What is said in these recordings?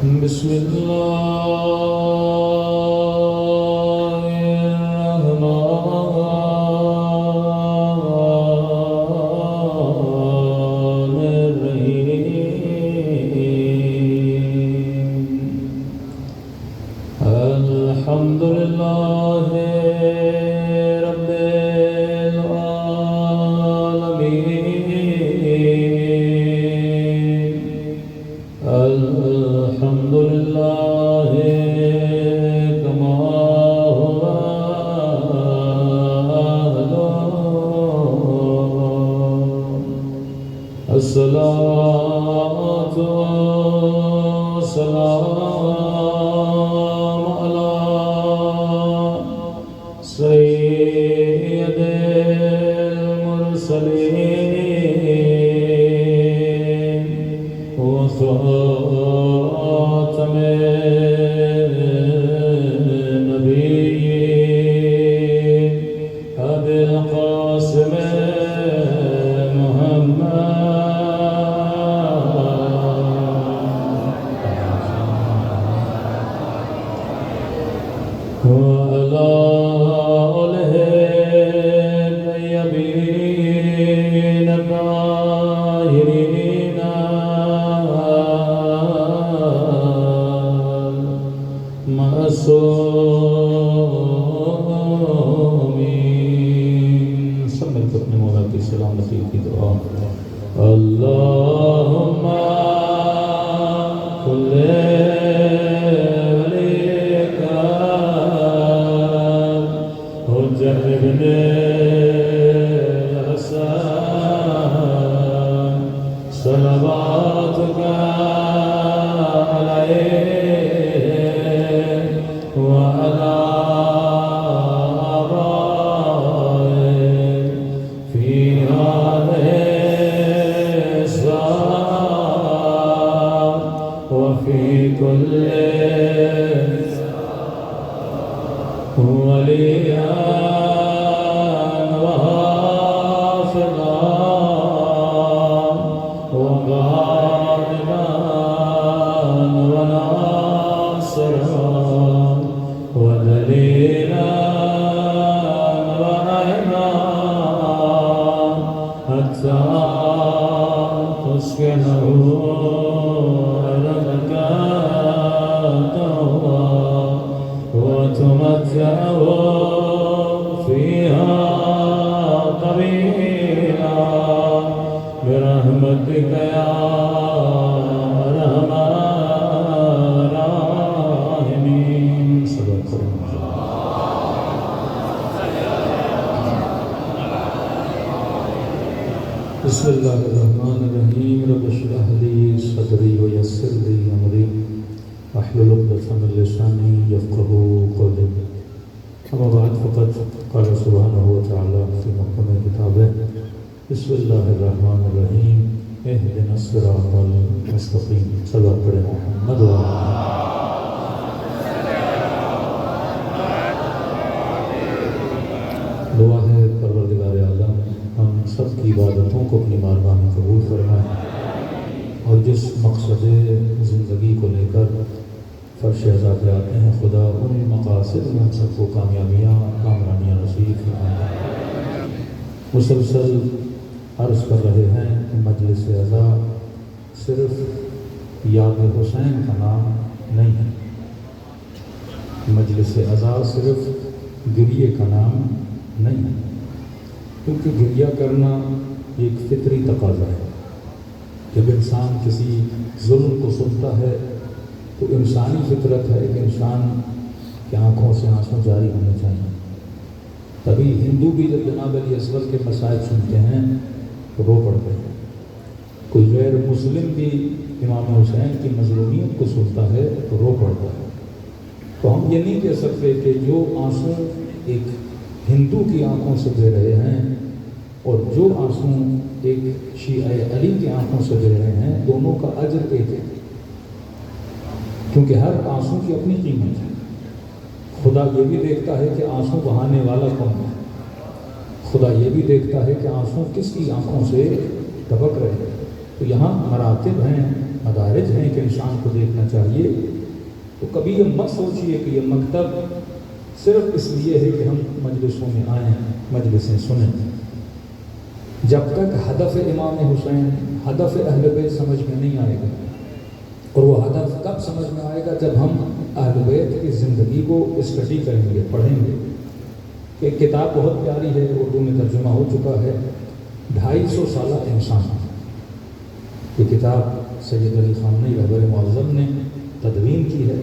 بسم الله الرحمن الرحيم الحمد لله رب العالمين الحمد لله كما هو أهله الصلاة والسلام على سيد المرسلين وخاتم النبيين أبي القاسم محمد وعلى آله الطيبين الطاهرين معصومين. سب مل کر اپنے مولا کی سلامتی کی دعا. اللہم کل ولیک وجربنی الحسن صلواتک علیہ وعلى آبائه في هذه الساعة وفي كل وليا وحافظا وغالبا وناصرا ودليلا وعينا حتى تسكنه أرضك طوعا وتمتعه فيها طويلا برحمتك يا أرحم الراحمين. صدق الله. بسم الله الرحمن الرحيم. رب اشرح لي صدري ويسر لي أمري واحلل عقدة من لساني يفقهوا قولي. أما بعد فقد قال سبحانه وتعالى في محكم كتابه بسم الله الرحمن الرحيم اهدنا الصراط المستقيم. صلوات پڑھیں محمد و دعا ہے پروردگار عالم ہم سب کی عبادتوں کو اپنی بارگاہ میں قبول فرمائے اور جس مقصد زندگی کو لے کر فرش عزا پہ آتے ہیں خدا ان مقاصد میں ہم سب کو کامیابیاں کامرانیاں نصیب فرمائے. مسلسل عرض کر رہے ہیں کہ مجلس عزا صرف یاد حسین کا نام نہیں ہے. مجلس عزا صرف گریے کا نام نہیں ہے، کیونکہ گریہ کرنا ایک فطری تقاضا ہے. جب انسان کسی ظلم کو سنتا ہے تو انسانی فطرت ہے کہ انسان کی آنکھوں سے آنسو جاری ہونے چاہیے. تبھی ہندو بھی جب جناب علی اصغر کے مصائب سنتے ہیں تو رو پڑتے ہیں. کوئی غیر مسلم بھی امام حسین کی مظلومیت کو سنتا ہے تو رو پڑتا ہے. تو ہم یہ نہیں کہہ سکتے کہ جو آنسو ایک ہندو کی آنکھوں سے بہ رہے ہیں اور جو آنسو ایک شیعہ علی کی آنکھوں سے بہ رہے ہیں دونوں کا اجر ایک ہے، کیونکہ ہر آنسو کی اپنی قیمت ہے. خدا یہ بھی دیکھتا ہے کہ آنسو بہانے والا کون ہے. خدا یہ بھی دیکھتا ہے کہ آنسو کس کی آنکھوں سے ٹپک رہے ہیں. تو یہاں مراتب ہیں مدارج ہیں کہ انسان کو دیکھنا چاہیے، تو کبھی یہ مت سوچیے کہ یہ مکتب صرف اس لیے ہے کہ ہم مجلسوں میں آئیں، مجلسیں سنیں۔ جب تک ہدف امام حسین، ہدف اہل بیت سمجھ میں نہیں آئے گا، اور وہ ہدف کب سمجھ میں آئے گا؟ جب ہم اہل بیت کی زندگی کو اسٹڈی کریں گے، پڑھیں گے۔ کہ کتاب بہت پیاری ہے، اردو میں ترجمہ ہو چکا ہے، 250 سالہ انسان۔ یہ کتاب سید علی خامنہئی رہبر معظم نے تدوین کی ہے،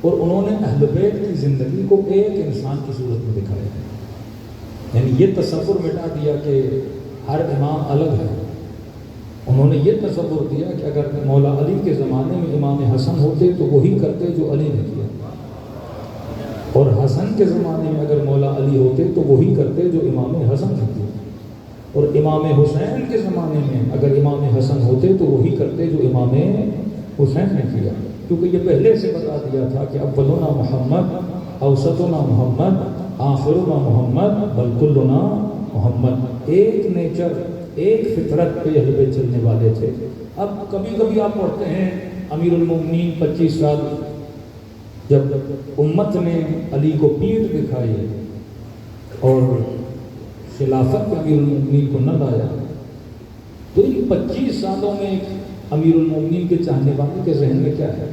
اور انہوں نے اہل بیت کی زندگی کو ایک انسان کی صورت میں دکھایا ہے۔ یعنی یہ تصور مٹا دیا کہ ہر امام الگ ہے۔ انہوں نے یہ تصور دیا کہ اگر مولا علی کے زمانے میں امام حسن ہوتے تو وہی کرتے جو علی نے کیا، اور حسن کے زمانے میں اگر مولا علی ہوتے تو وہی کرتے جو امام حسن نے کیا، اور امام حسین کے زمانے میں اگر امام حسن ہوتے تو وہی کرتے جو امام حسین نے کیا، کیونکہ یہ پہلے سے بتا دیا تھا کہ اولنا محمد، اوسطنا محمد، آخرنا محمد، بل کلنا محمد۔ ایک نیچر، ایک فطرت پہ اہل بیت چلنے والے تھے۔ اب کبھی کبھی آپ پڑھتے ہیں امیر المومنین 25 سال جب امت نے علی کو پیٹھ دکھائی اور خلافت میں امیر المومنین کو نہ لایا، تو ان 25 سالوں میں امیر المومنین کے چاہنے والے کے ذہن میں کیا ہے؟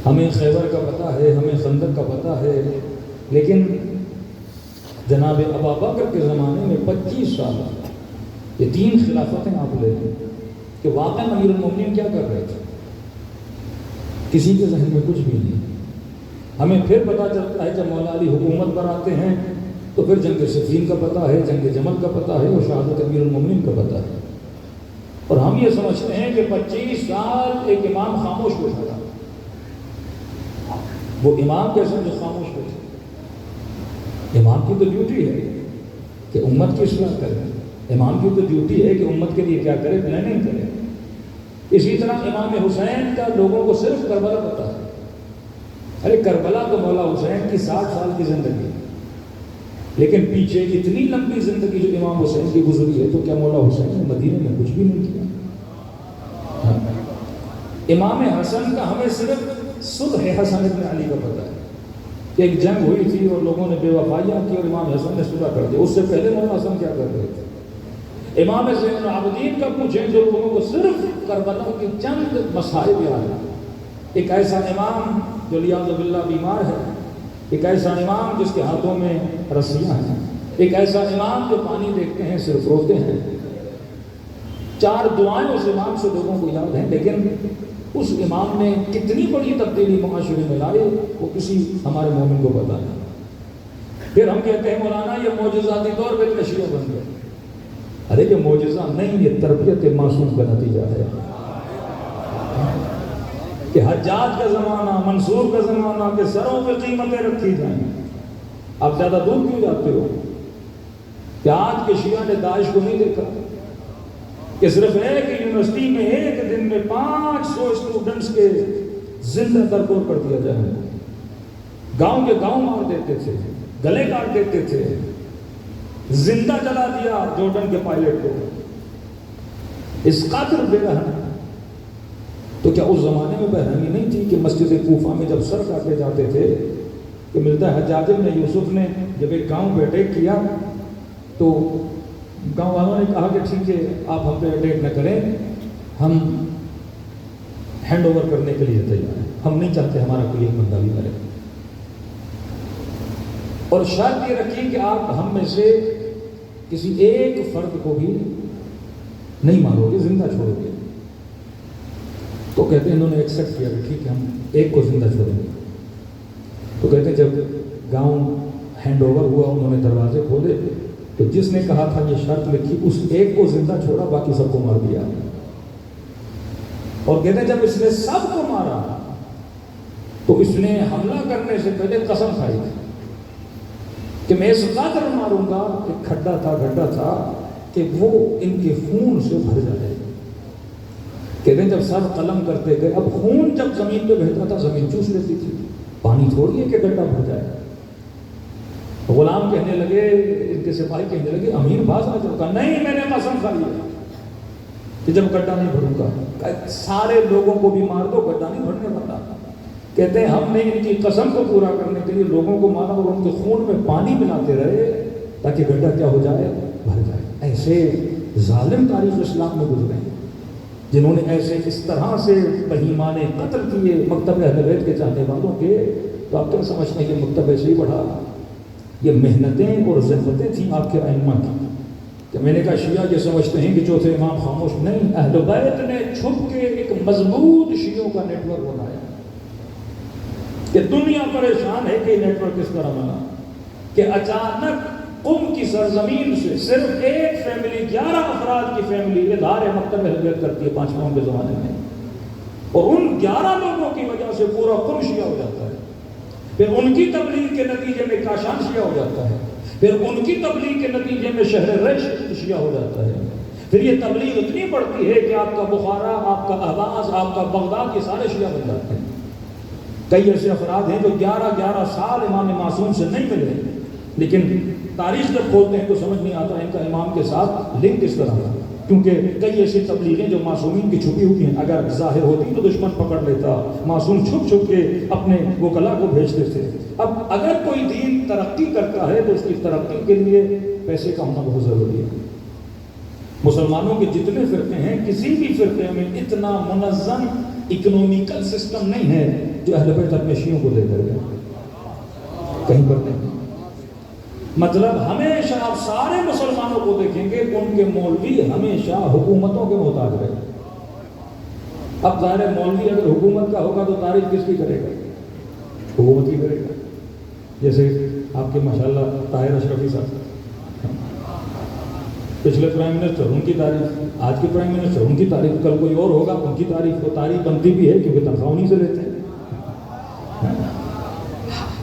ہمیں خیبر کا پتہ ہے، ہمیں خندق کا پتہ ہے، لیکن جناب ابابکر کے زمانے میں 25 سال، یہ 3 خلافتیں آپ لے لیں کہ واقعا امیر المومنین کیا کر رہے تھے، کسی کے ذہن میں کچھ بھی نہیں۔ ہمیں پھر پتہ چلتا ہے جب مولا علی حکومت پر آتے ہیں تو پھر جنگ صفین کا پتہ ہے، جنگ جمل کا پتہ ہے، اور شہادت امیر المومنین کا پتہ ہے، اور ہم یہ سمجھتے ہیں کہ 25 سال ایک امام خاموش بیٹھا تھا۔ وہ امام کیسے جو خاموش بیٹھے؟ امام کی تو ڈیوٹی ہے کہ امت کی اصلاح کرے، امام کی تو ڈیوٹی ہے کہ امت کے لیے کیا کرے، پلاننگ کرے۔ اسی طرح امام حسین کا لوگوں کو صرف کربلا پتہ ہے۔ ارے کربلا تو مولا حسین کی 60 سال کی زندگی، لیکن پیچھے اتنی لمبی زندگی جو امام حسین کی گزری ہے، تو کیا مولا حسین نے مدینے میں کچھ بھی نہیں کیا؟ امام حسن کا ہمیں صرف صلح حسن ابن علی کا پتہ ہے کہ ایک جنگ ہوئی تھی اور لوگوں نے بے وفائیاں کی اور امام حسن نے صلح کر دیا۔ اس سے پہلے مولا حسن کیا کر رہے تھے؟ امام زین العابدین کا پوچھیں جو لوگوں کو صرف کربلا کی چند مسائل یاد ہیں۔ ایک ایسا امام جو لیاذ باللہ بیمار ہے، ایک ایسا امام جس کے ہاتھوں میں رسیاں ہیں، ایک ایسا امام جو پانی دیکھتے ہیں صرف روتے ہیں۔ 4 دعائیں اس امام سے لوگوں کو یاد ہیں، لیکن اس امام نے کتنی بڑی تبدیلی معاشرے میں لائی وہ کسی ہمارے مومن کو پتہ نہیں۔ پھر ہم کہتے ہیں مولانا یہ معجزاتی طور پہ شیعہ بن گئے۔ ارے یہ معجزہ نہیں، یہ تربیت معصوم کا نتیجہ ہے کہ حجاج کا زمانہ، منصور کا زمانہ کہ سروں پہ قیمتیں رکھی جائیں۔ آپ زیادہ دور کیوں جاتے ہو کہ آج کے شیعہ نے داعش کو نہیں دیکھا کہ صرف ایک یونیورسٹی میں ایک دن میں 500 اسٹوڈنٹس کے زندہ درگور کر دیا جائے، گاؤں کے گاؤں مار دیتے تھے، گلے کاٹ دیتے تھے، زندہ جلا دیا جارڈن کے پائلٹ کو، اس قدر بے رحم۔ تو کیا اس زمانے میں بحرمی نہیں تھی کہ مسجد کوفہ میں جب سر کاٹے جاتے تھے کہ ملتا ہے حجاج بن یوسف نے جب ایک گاؤں پہ اٹیک کیا تو گاؤں والوں نے کہا کہ ٹھیک ہے آپ ہم پہ اٹیک نہ کریں، ہم ہینڈ اوور کرنے کے لیے تیار ہیں، ہم نہیں چاہتے ہمارا کوئی ایک بندہ بھی مرے، اور شرط یہ رکھی کہ آپ ہم میں سے کسی ایک فرد کو بھی نہیں مارو گے، زندہ چھوڑو گے۔ تو کہتے ہیں انہوں نے ایکسیپٹ کیا کہ ٹھیک ہے ہم ایک کو زندہ چھوڑیں گے۔ تو کہتے ہیں جب گاؤں ہینڈ اوور ہوا انہوں نے دروازے کھولے تو جس نے کہا تھا یہ شرط لکھی اس ایک کو زندہ چھوڑا، باقی سب کو مار دیا۔ اور کہتے ہیں جب اس نے سب کو مارا تو اس نے حملہ کرنے سے پہلے قسم کھائی تھی کہ میں اس قدر ماروں گا، ایک گڈھا تھا کہ وہ ان کے خون سے بھر جائے۔ کہتے ہیں جب سر قلم کرتے گئے، اب خون جب زمین پہ بہتا تھا زمین چوس لیتی تھی، پانی تھوڑی ہے کہ گڈھا بھر جائے۔ غلام کہنے لگے، ان کے سپاہی کہنے لگے امیر باز آ جاؤ، کہا نہیں میں نے قسم کھائی ہے کہ جب گڈھا نہیں بھروں گا، سارے لوگوں کو بھی مار دو، گڈھا نہیں بھرنے والا۔ کہتے ہیں ہم نے ان کی قسم کو پورا کرنے کے لیے لوگوں کو مارا اور ان کے خون میں پانی ملاتے رہے تاکہ گڈھا کیا ہو جائے، بھر جائے۔ ایسے ظالم تاریخ اسلام میں گزرے ہیں جنہوں نے ایسے اس طرح سے بہیمانے قتل کیے مکتب اہل بیت کے چاہنے والوں کے، تو آپ کیا سمجھتے ہیں کہ مکتب ایسے ہی بڑھا؟ یہ محنتیں اور زحمتیں تھیں آپ کے ائمہ کی۔ کہ میں نے کہا شیعہ یہ سمجھتے ہیں کہ چوتھے امام خاموش، نہیں، اہل بیت نے چھپ کے ایک مضبوط شیعوں کا نیٹ ورک بنایا کہ دنیا پریشان ہے کہ یہ نیٹ ورک کس طرح بنا کہ اچانک قم کی سرزمین سے صرف ایک فیملی، 11 افراد کی فیملی ادارے مکتب اہل بیت کرتی ہے 5 قوم کے زمانے میں، اور ان 11 لوگوں کی وجہ سے پورا قم شیعہ ہو جاتا ہے۔ پھر ان کی تبلیغ کے نتیجے میں کاشان شیعہ ہو جاتا ہے، پھر ان کی تبلیغ کے نتیجے میں شہر ریش شیعہ ہو جاتا ہے۔ پھر یہ تبلیغ اتنی بڑھتی ہے کہ آپ کا بخارا، آپ کا احواز، آپ کا بغداد، یہ سارے شیعہ بن جاتے ہیں۔ کئی ایسے افراد ہیں جو 11 سال امام معصوم سے نہیں ملے، لیکن تاریخ جب کھولتے ہیں تو سمجھ نہیں آتا ان کا امام کے ساتھ لنک کس طرح تھا، کیونکہ کئی ایسی تبلیغیں جو معصومین کی چھپی ہوئی ہیں اگر ظاہر ہوتی تو دشمن پکڑ لیتا، معصوم چھپ چھپ کے اپنے وکلا کو بھیجتے تھے۔ اب اگر کوئی دین ترقی کرتا ہے تو اس کی ترقی کے لیے پیسے کا ہونا بہت ضروری ہے۔ مسلمانوں کے جتنے فرقے ہیں، کسی بھی فرقے میں اتنا منظم اکنومیکل سسٹم نہیں ہے جو اہل بیت اپنے شیعوں کو دے کر گئے، کہیں پر نہیں۔ مطلب ہمیشہ آپ سارے مسلمانوں کو دیکھیں گے ان کے مولوی ہمیشہ حکومتوں کے محتاج رہے۔ اب ظاہر مولوی اگر حکومت کا ہوگا تو تعریف کس کی کرے گا؟ حکومت کی کرے گا۔ جیسے آپ کے ماشاءاللہ طاہر اشرفی صاحب، پچھلے پرائم منسٹر، ان کی تعریف، آج کے پرائم منسٹر ان کی تعریف، کل کوئی اور ہوگا ان کی تعریف، وہ تعریف بنتی بھی ہے کیونکہ تنخواہ انہیں سے لیتے ہیں۔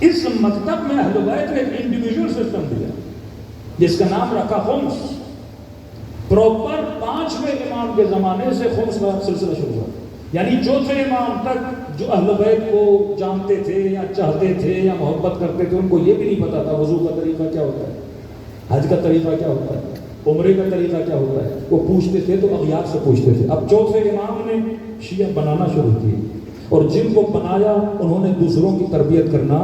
اس مکتب میں اہل بیت نے ایک انڈیویجول سسٹم دیا جس کا نام رکھا خمس۔ پروپر 5ویں امام کے زمانے سے خمس کا سلسلہ شروع ہوا، یعنی چوتھے امام تک جو اہل بیت کو جانتے تھے یا چاہتے تھے یا محبت کرتے تھے، ان کو یہ بھی نہیں پتا تھا وضو کا طریقہ کیا ہوتا ہے، حج کا طریقہ کیا ہوتا ہے، عمرے کا طریقہ کیا ہوتا ہے۔ وہ پوچھتے تھے تو اغیار سے پوچھتے تھے۔ اب چوتھے امام نے شیعہ بنانا شروع کی، اور جن کو بنایا انہوں نے دوسروں کی تربیت کرنا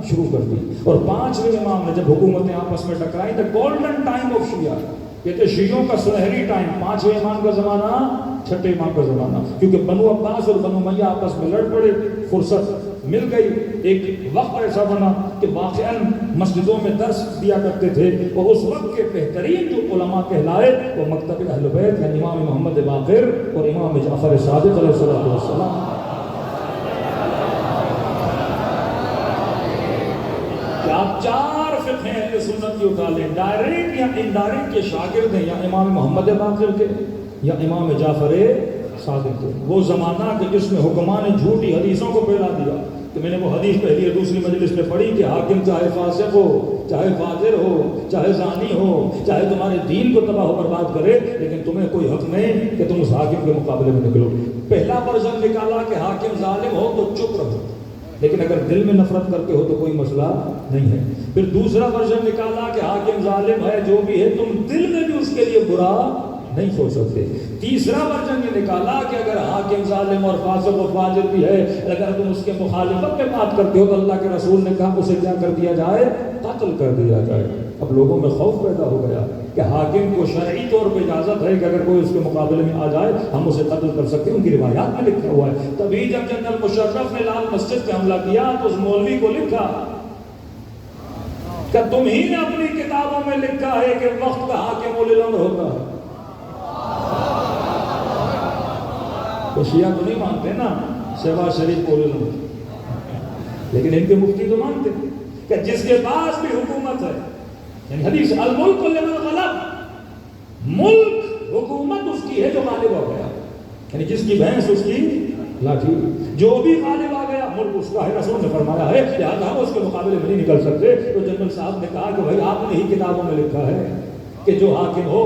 شروع کر دی۔ اور 5ویں امام نے جب حکومتیں آپس میں ٹکرائیں تو گولڈن ٹائم آف شیعہ، کہتے شیعوں کا سنہری ٹائم 5ویں امام کا زمانہ، 6 امام کا زمانہ، کیونکہ بنو عباس اور بنو امیہ آپس میں لڑ پڑے، فرصت مل گئی۔ ایک وقت ایسا بنا کہ واقعاً مسجدوں میں درس دیا کرتے تھے، اور اس وقت کے بہترین جو علماء کہلائے وہ مکتب اہل بیت یعنی امام محمد باقر اور امام جعفر صادق علیہ السلام۔ آپ 4 فقہ اہل سنت کی اٹھا لیں، ڈائریکٹ یا انڈائریکٹ کے شاگرد ہیں، یا امام محمد باقر کے یا امام جعفر صادق کے۔ وہ زمانہ کہ جس میں حکمان نے جھوٹی حدیثوں کو پھیلا دیا، کہ میں نے وہ حدیث پہلی اور دوسری مجلس میں پڑھی کہ حاکم چاہے فاسق ہو، چاہے فاجر ہو، چاہے زانی ہو، چاہے تمہارے دین کو تباہ و برباد کرے، لیکن تمہیں کوئی حق نہیں کہ تم اس حاکم کے مقابلے میں نکلو۔ پہلا ورژن نکالا کہ حاکم ظالم ہو تو چپ رہو، لیکن اگر دل میں نفرت کرتے ہو تو کوئی مسئلہ نہیں ہے۔ پھر دوسرا ورژن نکالا کہ حاکم ظالم ہے، جو بھی ہے تم دل میں بھی اس کے لیے برا نہیں سوچ سکتے۔ تیسرا ورژن یہ نکالا کہ اگر حاکم ظالم اور فاسق و فاجر بھی ہے، اگر تم اس کے مخالفت میں بات کرتے ہو تو اللہ کے رسول نے کہا اسے کیا کر دیا جائے؟ قتل کر دیا جائے۔ اب لوگوں میں خوف پیدا ہو گیا کہ حاکم کو شرعی طور پہ اجازت ہے کہ اگر کوئی اس کے مقابلے میں آ جائے ہم اسے قتل کر سکتے ہیں، ان کی روایات میں لکھا ہوا ہے۔ تبھی جب جنرل مشرف نے لال مسجد پہ حملہ کیا تو اس مولوی کو لکھا کہ تم ہی نے اپنی کتابوں میں لکھا ہے کہ وقت کا حاکم اولی الامر ہوتا ہے۔ تو شیعہ تو نہیں مانتے نا شہباز شریف اولی الامر، لیکن ان کے مفتی تو مانتے کہ جس کے پاس بھی حکومت ہے، یعنی حدیث الملک لمن غلب، ملک حکومت اس کی ہے جو غالب ہو گیا، یعنی جس کی بھینس اس کی لاٹھی، جو بھی غالب آ گیا ملک اس کا ہے۔ رسول نے فرمایا ہے لہٰذا ہم اس کے مقابلے میں نہیں نکل سکتے۔ تو جنرل صاحب نے کہا کہ بھائی آپ نے ہی کتابوں میں لکھا ہے کہ جو حاکم ہو،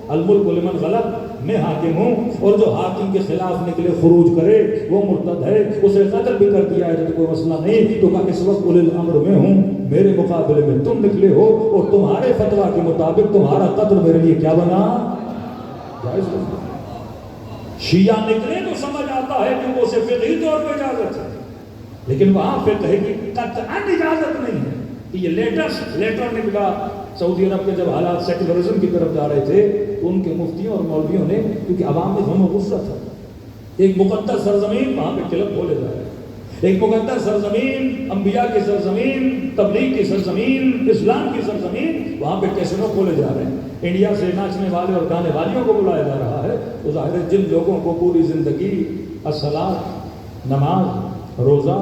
الملک لمن غلب، میں حاکم ہوں، اور جو حاکم کے خلاف نکلے خروج کرے وہ مرتد ہے، اسے قتل بھی کر دیا ہے تو کوئی مسئلہ نہیں۔ تو کہا اس وقت اولی الامر میں ہوں، میرے مقابلے میں تم نکلے ہو، اور تمہارے فتویٰ کے مطابق تمہارا قتل میرے لیے کیا بنا؟ جائز بنا۔ شیعہ نکلے تو سمجھ آتا ہے کہ وہ اسے فقہی طور پہ اجازت ہے، لیکن وہاں فقہ کی قطعاً اجازت نہیں ہے کہ یہ لیٹر نکلا سعودی عرب کے جب حالات سیکولرزم کی طرف جا رہے تھے تو ان کے مفتیوں اور مولویوں نے، کیونکہ عوام میں غم و غصہ تھا، ایک مقدس سرزمین وہاں پہ کلب کھولے جا رہے ہیں، ایک مقدس سرزمین، انبیاء کی سرزمین، تبلیغ کی سرزمین، اسلام کی سرزمین، وہاں پہ کیسینو کھولے جا رہے ہیں، انڈیا سے ناچنے والے اور گانے والیوں کو بلایا جا رہا ہے۔ تو ظاہر ہے جن لوگوں کو پوری زندگی الصلاۃ، نماز، روزہ،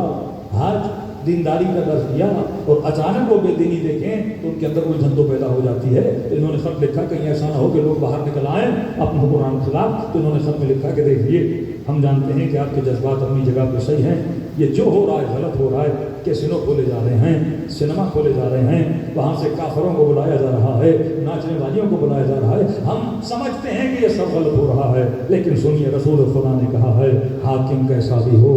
حج، دینداری کا درس دیا اور اچانک وہ بے دینی دیکھیں تو ان کے اندر الجھن تو پیدا ہو جاتی ہے۔ انہوں نے خط لکھا کہیں ایسا نہ ہو کہ لوگ باہر نکل آئیں اپنے حکمران کے خلاف، تو انہوں نے خط میں لکھا کہ دیکھیے ہم جانتے ہیں کہ آپ کے جذبات اپنی جگہ پہ صحیح ہیں، یہ جو ہو رہا ہے غلط ہو رہا ہے، کیسینو کھولے جا رہے ہیں، سنیما کھولے جا رہے ہیں، وہاں سے کافروں کو بلایا جا رہا ہے، ناچنے والیوں کو بلایا جا رہا ہے، ہم سمجھتے ہیں کہ یہ سب غلط ہو رہا ہے، لیکن سنیے رسول خدا نے کہا ہے حاکم کیسا بھی ہو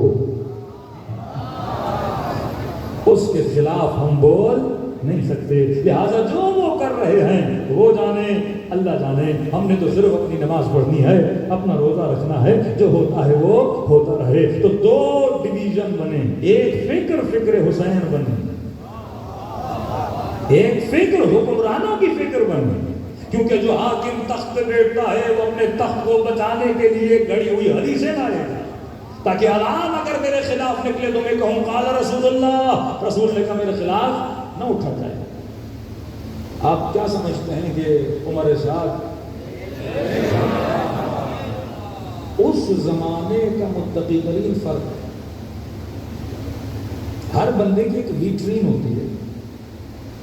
اس کے خلاف ہم بول نہیں سکتے، لہٰذا جو وہ کر رہے ہیں وہ جانے، اللہ جانے، ہم نے تو صرف اپنی نماز پڑھنی ہے، اپنا روزہ رکھنا ہے، جو ہوتا ہے وہ ہوتا رہے۔ تو دو ڈویژن بنے، ایک فکر حسین بنے، ایک فکر حکمرانوں کی فکر بنے، کیونکہ جو حاکم تخت پہ بیٹھتا ہے وہ اپنے تخت کو بچانے کے لیے گڑی ہوئی حدیثیں لائے گا، تاکہ علام اگر میرے خلاف نکلے تو میں کہوں قال رسول اللہ، رسول نے کہا میرے خلاف نہ اٹھا جائے۔ آپ کیا سمجھتے ہیں کہ عمر سعد اس زمانے کا متقی ترین فرد ہے؟ ہر بندے کی ایک ویٹرین ہوتی ہے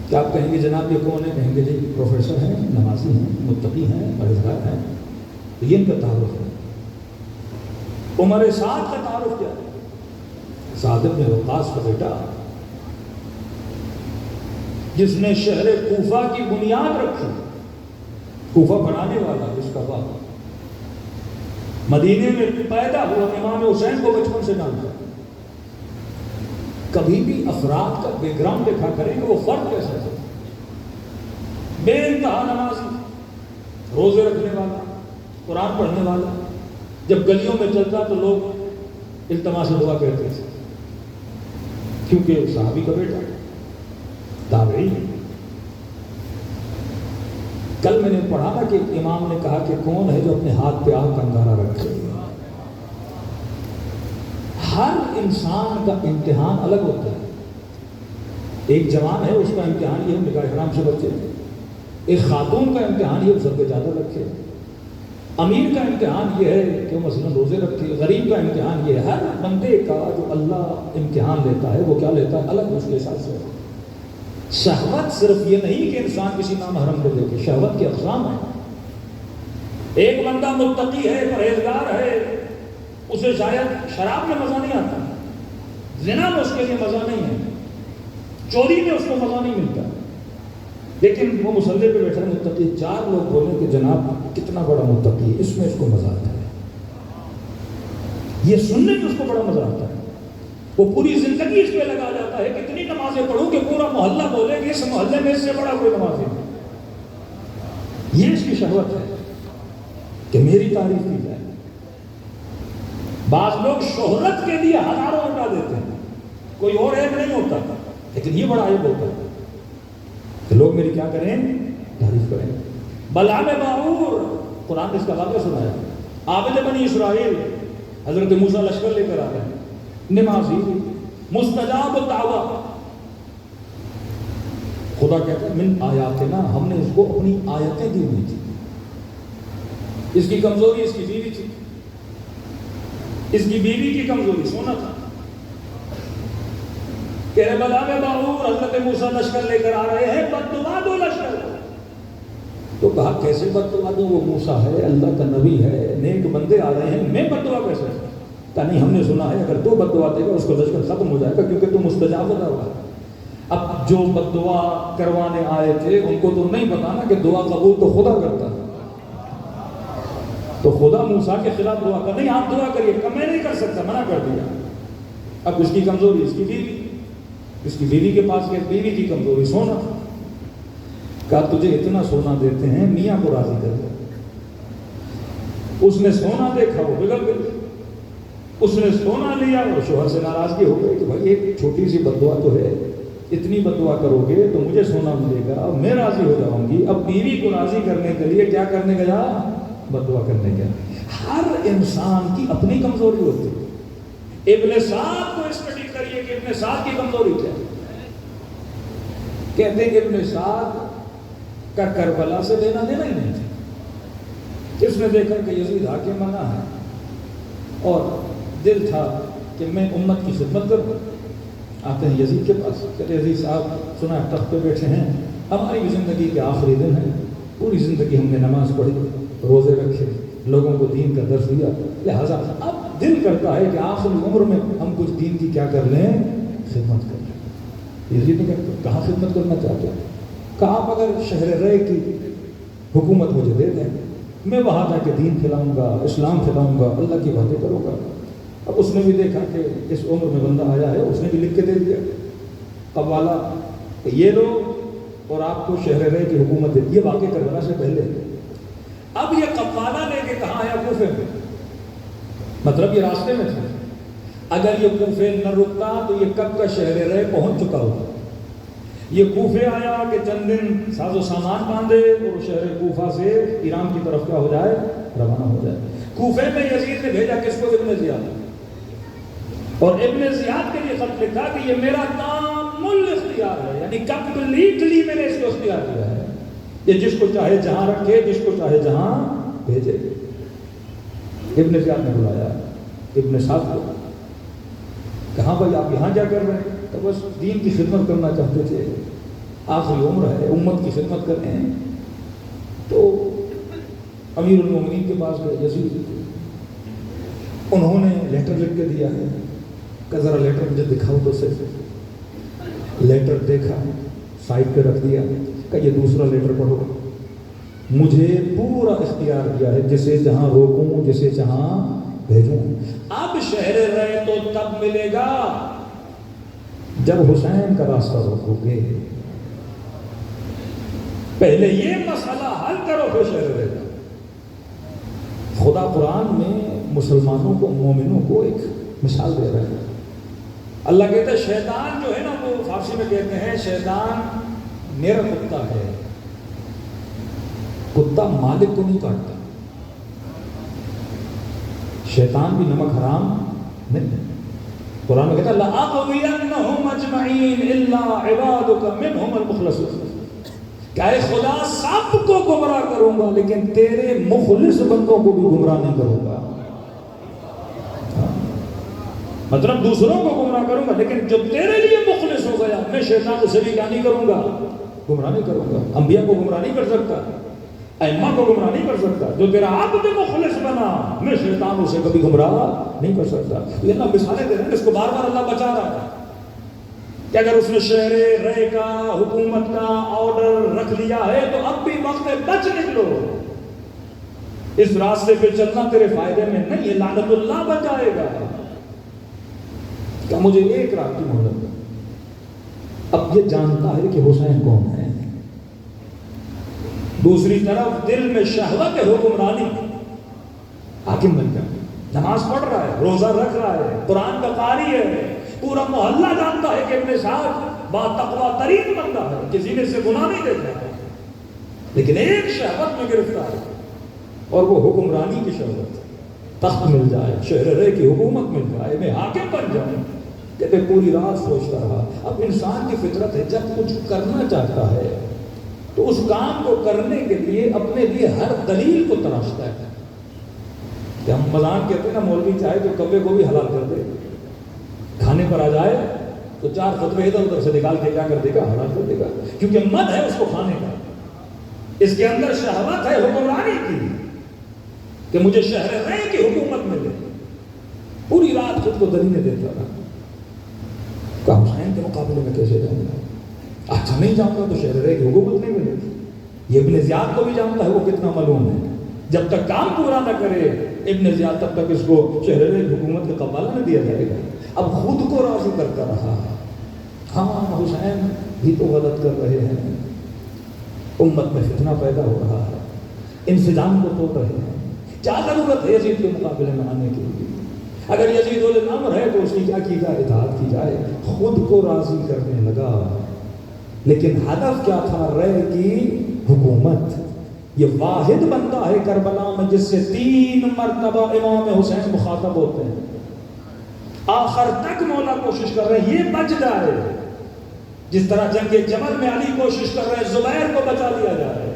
کہ آپ کہیں گے جناب یہ کون ہے، کہیں گے جی پروفیسر ہیں، نمازی ہیں، متقی ہیں، پرہیزگار ہیں، تو یہ ان کا تعارف ہے۔ عمر سعد کا تعارف کیا ہے؟ سعد بن وقاص کا بیٹا جس نے شہر کوفہ کی بنیاد رکھی، کوفہ بنانے والا جس کا باپ مدینے میں پیدا ہوا، امام حسین کو بچپن سے جانتا۔ کبھی بھی افراد کا بیک گراؤنڈ دیکھا کریں کہ وہ فرق کیسا ہے، بے انتہا نمازی، روزے رکھنے والا، قرآن پڑھنے والا، جب گلیوں میں چلتا تو لوگ التماس دعا کہتے تھے، کیونکہ صحابی کا بیٹا تابعی۔ کل میں نے پڑھا نا کہ امام نے کہا کہ کون ہے جو اپنے ہاتھ پہ آگ کا انگارہ رکھے۔ ہر انسان کا امتحان الگ ہوتا ہے، ایک جوان ہے اس کا امتحان یہ نکاح حرام سے بچے، ایک خاتون کا امتحان یہ سب سے زیادہ رکھے، امیر کا امتحان یہ ہے کہ وہ مثلا روزے رکھے، غریب کا امتحان یہ ہے۔ ہر بندے کا جو اللہ امتحان لیتا ہے وہ کیا لیتا ہے، الگ اس کے حساب سے۔ شہوت صرف یہ نہیں کہ انسان کسی نامحرم کو دیکھے، شہوت کے اقسام ہیں۔ ایک بندہ متقی ہے، پرہیزگار ہے، اسے شاید شراب میں مزہ نہیں آتا، زنا میں اس کے لیے مزہ نہیں ہے، چوری میں اس کو مزہ نہیں ملتا، لیکن وہ مصلی پہ بیٹھا متقی، چار لوگ بولیں کہ جناب کتنا بڑا متقی ہے، اس میں اس کو مزہ آتا ہے، یہ سننے میں اس کو بڑا مزہ آتا ہے، وہ پوری زندگی اس پہ لگا جاتا ہے کتنی نمازیں پڑھوں کہ پورا محلہ بولے کہ اس محلے میں اس سے بڑا کوئی نماز نہیں۔ یہ اس کی شہوت ہے کہ میری تعریف کی جائے۔ بعض لوگ شہرت کے لیے ہزاروں اٹھا دیتے ہیں، کوئی اور عیب نہیں ہوتا، لیکن یہ بڑا عیب ہوتا ہے کہ لوگ میری کیا کریں، تعریف کریں۔ بلعام باعور، قرآن نے اس کا واقعہ سنایا، عابد بنی اسرائیل، حضرت موسیٰ لشکر لے کر آ رہے ہیں، نمازی، مستجاب الدعوہ، خدا کہتا ہے من آیاتنا، ہم نے اس کو اپنی آیتیں دی ہوئی تھی۔ اس کی کمزوری اس کی بیوی تھی، اس کی بیوی کی کمزوری سونا تھا۔ کہ بلعام باعور، حضرت موسیٰ لشکر لے کر آ رہے ہیں، بد دعا دو لشکر کو۔ تو کہا کیسے بد دعا دوں، وہ موسیٰ ہے، اللہ کا نبی ہے، نیک بندے آ رہے ہیں، میں بد دعا کیسے؟ کہا نہیں، ہم نے سنا ہے اگر تو بد دعا دے گا اس کو لشکر ختم ہو جائے گا، کیونکہ تو مستجاب دعویٰ۔ اب جو بد دعا کروانے آئے تھے ان کو تو نہیں پتا نا کہ دعا قبول تو خدا کرتا ہے، تو خدا موسیٰ کے خلاف دعا کر، نہیں آپ دعا کریے، کہ میں نہیں کر سکتا، منع کر دیا۔ اب اس کی کمزوری اس کی بیوی، اس کی بیوی کے پاس گئے، بیوی کی کمزوری سونا، کہا تجھے اتنا سونا دیتے ہیں، میاں کو راضی کر دے۔ اس نے سونا دیکھا وہ بگڑ گئی، اس نے سونا لیا اور شوہر سے ناراضگی ہو گئی کہ بھائی ایک چھوٹی سی بددعا تو ہے، اتنی بددعا کرو گے تو مجھے سونا ملے گا، میں راضی ہو جاؤں گی۔ اب بیوی کو راضی کرنے کے لیے کیا کرنے گیا؟ بددعا کرنے گیا۔ ہر انسان کی اپنی کمزوری ہوتی ہے۔ ابن سعد کو اسٹڈی کریے کہ ابن سعد کی کمزوری کیا ہے۔ کہتے ہیں کہ ابن سعد کا کربلا سے لینا دینا ہی نہیں تھا۔ اس نے دیکھا کہ یزید حاکم بنا ہے اور دل تھا کہ میں امت کی خدمت کروں۔ آتے ہیں یزید کے پاس، کہتے یزید صاحب سنا تخت پہ بیٹھے ہیں، ہماری زندگی کے آخری دن ہیں، پوری زندگی ہم نے نماز پڑھی، روزے رکھے، لوگوں کو دین کا درس دیا، لہٰذا اب دل کرتا ہے کہ آخری عمر میں ہم کچھ دین کی کیا کر لیں؟ خدمت کر لیں۔ یزید نے کہا خدمت کرنا چاہتے ہیں؟ کہا آپ اگر شہر رے کی حکومت مجھے دے دیں، میں وہاں جا کے دین پھیلاؤں گا، اسلام پھیلاؤں گا، اللہ کی باتیں کروں گا۔ اب اس نے بھی دیکھا کہ اس عمر میں بندہ آیا ہے، اس نے بھی لکھ کے دے دیا قوالا کہ یہ لو اور آپ کو شہر رے کی حکومت دے دی۔ یہ واقع کربلا سے پہلے۔ اب یہ قوالا لے کے کہاں آیا؟ کوفے میں، مطلب یہ راستے میں تھا۔ اگر یہ کوفے نہ رکتا تو یہ کب کا شہر رے پہنچ چکا ہوتا۔ یہ کوفے آیا کہ چند دن ساز و سامان باندھے اور شہر کوفہ سے ایران کی طرف کیا ہو جائے؟ روانہ ہو جائے۔ کوفے میں یزید نے بھیجا کس کو؟ ابن زیاد، اور ابن زیاد کے لیے خط لکھا کہ یہ میرا تامل اختیار ہے، یعنی کمپلیٹلی میں نے اس کو اختیار کیا ہے، یہ جس کو چاہے جہاں رکھے، جس کو چاہے جہاں بھیجے۔ ابن زیاد نے بلایا ابن سعد کو، کہاں بھائی آپ یہاں کیا کر رہے ہیں؟ تو بس دین کی خدمت کرنا چاہتے تھے، آخری عمر ہے، امت کی خدمت کرنے ہیں۔ تو امیر المومنین کے پاس گئے یزید، انہوں نے لیٹر لکھ کے دیا ہے کہ ذرا لیٹر مجھے دکھاؤ تو صحیح۔ لیٹر دیکھا، سائڈ پہ رکھ دیا کہ یہ دوسرا لیٹر پڑھو، مجھے پورا اختیار دیا ہے، جسے جہاں روکوں، جسے جہاں بھیجوں۔ اب شہر رے تو تب ملے گا جب حسین کا راستہ روکو گے، پہلے یہ مسئلہ حل کرو پھر شہر رے کا۔ خدا قرآن میں مسلمانوں کو، مومنوں کو ایک مثال دے رہا ہے۔ اللہ کہتا ہے شیطان جو ہے نا، وہ فارسی میں کہتے ہیں شیطان میرا کتا ہے، کتا مالک کو نہیں کاٹتا۔ شیطان بھی نمک حرام نہیں۔ قرآن میں کہتا ہے لَأَغْوِيَنَّهُمْ أَجْمَعِينَ إِلَّا عِبَادُكَ مِنْهُمُ الْمُخْلَصُونَ، کہ اے خدا سب کو گمراہ کروں گا لیکن تیرے مخلص بندوں کو بھی گمراہ نہیں کروں گا۔ مطلب دوسروں کو گمراہ کروں گا لیکن جو تیرے لیے مخلص ہو گیا، میں شیطان اسے بھی کیا نہیں کروں گا؟ گمراہ نہیں کروں گا۔ انبیاء کو گمراہ نہیں کر سکتا، ائمہ کو گمراہ نہیں کر سکتا۔ جو تیرا عبد مخلص بنا، میں شیطان اسے کبھی گمراہ نہیں کر سکتا۔ یہ اللہ مثالیں دے رہے ہیں، اس کو بار بار اللہ بچا رہا ہے کہ اگر اس نے شہر رے کا، حکومت کا آرڈر رکھ لیا ہے تو اب بھی وقت ہے، بچ نکلو۔ اس راستے پہ چلنا تیرے فائدے میں نہیں ہے، لعنت اللہ بچائے گا۔ کہ مجھے ایک رات کی مہلت۔ اب یہ جانتا ہے کہ حسین کون ہے، دوسری طرف دل میں شہوت حکمرانی، حاکم بن گیا، نماز پڑھ رہا ہے، روزہ رکھ رہا ہے، قرآن کا قاری ہے، پورا محلہ جانتا ہے کہ ابن سعد با تقویٰ ترین بندہ ہے، کسی نے سے گناہ نہیں دیکھا ہے، لیکن ایک شہوت میں گرفتار ہے اور وہ حکمرانی کی شہوت۔ تخت مل جائے، شہر رے کی حکومت مل جائے، میں حاکم بن جاؤں۔ کہتے پوری رات سوچتا رہا۔ اب انسان کی فطرت ہے، جب کچھ کرنا چاہتا ہے تو اس کام کو کرنے کے لیے اپنے لیے ہر دلیل کو تراشتا ہے۔ کہ ہم مذاق کہتے ہیں نا، مولوی چاہے تو کبے کو بھی حلال کر دے، کھانے پر آ جائے تو چار فتوے ادھر ادھر سے نکال کے کیا کر دے گا؟ حلال کر دے گا، کیونکہ مد ہے اس کو کھانے کا، اس کے اندر شہوت ہے حکمرانی کی کہ مجھے شہر رے کی حکومت ملے۔ پوری رات خود کو دلیلیں دیتا رہا کہ حسین کے مقابلے میں کیسے جاؤں گا، اچھا نہیں جاؤں گا تو شہر رے کی حکومت نہیں ملے گی۔ یہ ابن زیاد کو بھی جانتا ہے وہ کتنا معلوم ہے، جب تک کام پورا نہ کرے ابن زیاد تب تک اس کو شہر رے کی حکومت کا قبالہ نہ دیا جائے گا۔ اب خود کو راضی کرتا رہا، ہاں حسین بھی تو غلط کر رہے ہیں، امت میں فتنہ پیدا ہو رہا ہے، انسجام کو توڑ رہے ہیں، کیا ضرورت ہے یزید کے مقابلے میں آنے کے لیے؟ اگر یزید اولی الامر ہے تو اس کی کیا کی جائے؟ اطاعت کی جائے۔ خود کو راضی کرنے لگا، لیکن ہدف کیا تھا؟ رے کی حکومت۔ یہ واحد بندہ ہے کربلا میں جس سے 3 مرتبہ امام حسین مخاطب ہوتے ہیں، آخر تک مولا کوشش کر رہے ہیں یہ بچ جائے، جس طرح جنگ جمل میں علی کوشش کر رہے ہیں زبیر کو بچا لیا جائے،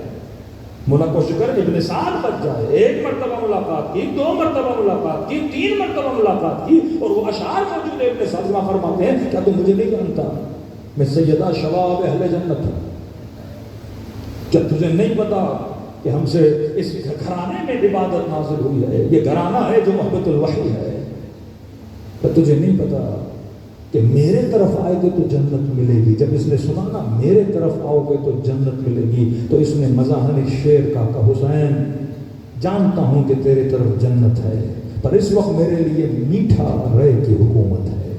مولا کوشش کر ابن سعد بچ جائے۔ 1 مرتبہ ملاقات کی، 2 مرتبہ ملاقات کی، 3 مرتبہ ملاقات کی، اور وہ اشعار موجود ہے ابن سعد میں فرماتے ہیں کیا تم مجھے نہیں جانتا؟ میں سیدہ شباب اہل جنت ہوں۔ کیا تجھے نہیں پتا کہ ہم سے اس گھرانے میں عبادت نازل ہوئی ہے؟ یہ گھرانہ ہے جو محبت الوحی ہے۔ تو تجھے نہیں پتا کہ میرے طرف آئے گے تو جنت ملے گی؟ جب اس نے سنا نا میرے طرف آؤ گے تو جنت ملے گی، تو اس نے مزاحن شعر کا کہ حسین جانتا ہوں کہ تیرے طرف جنت ہے، پر اس وقت میرے لیے میٹھا رے کی حکومت ہے۔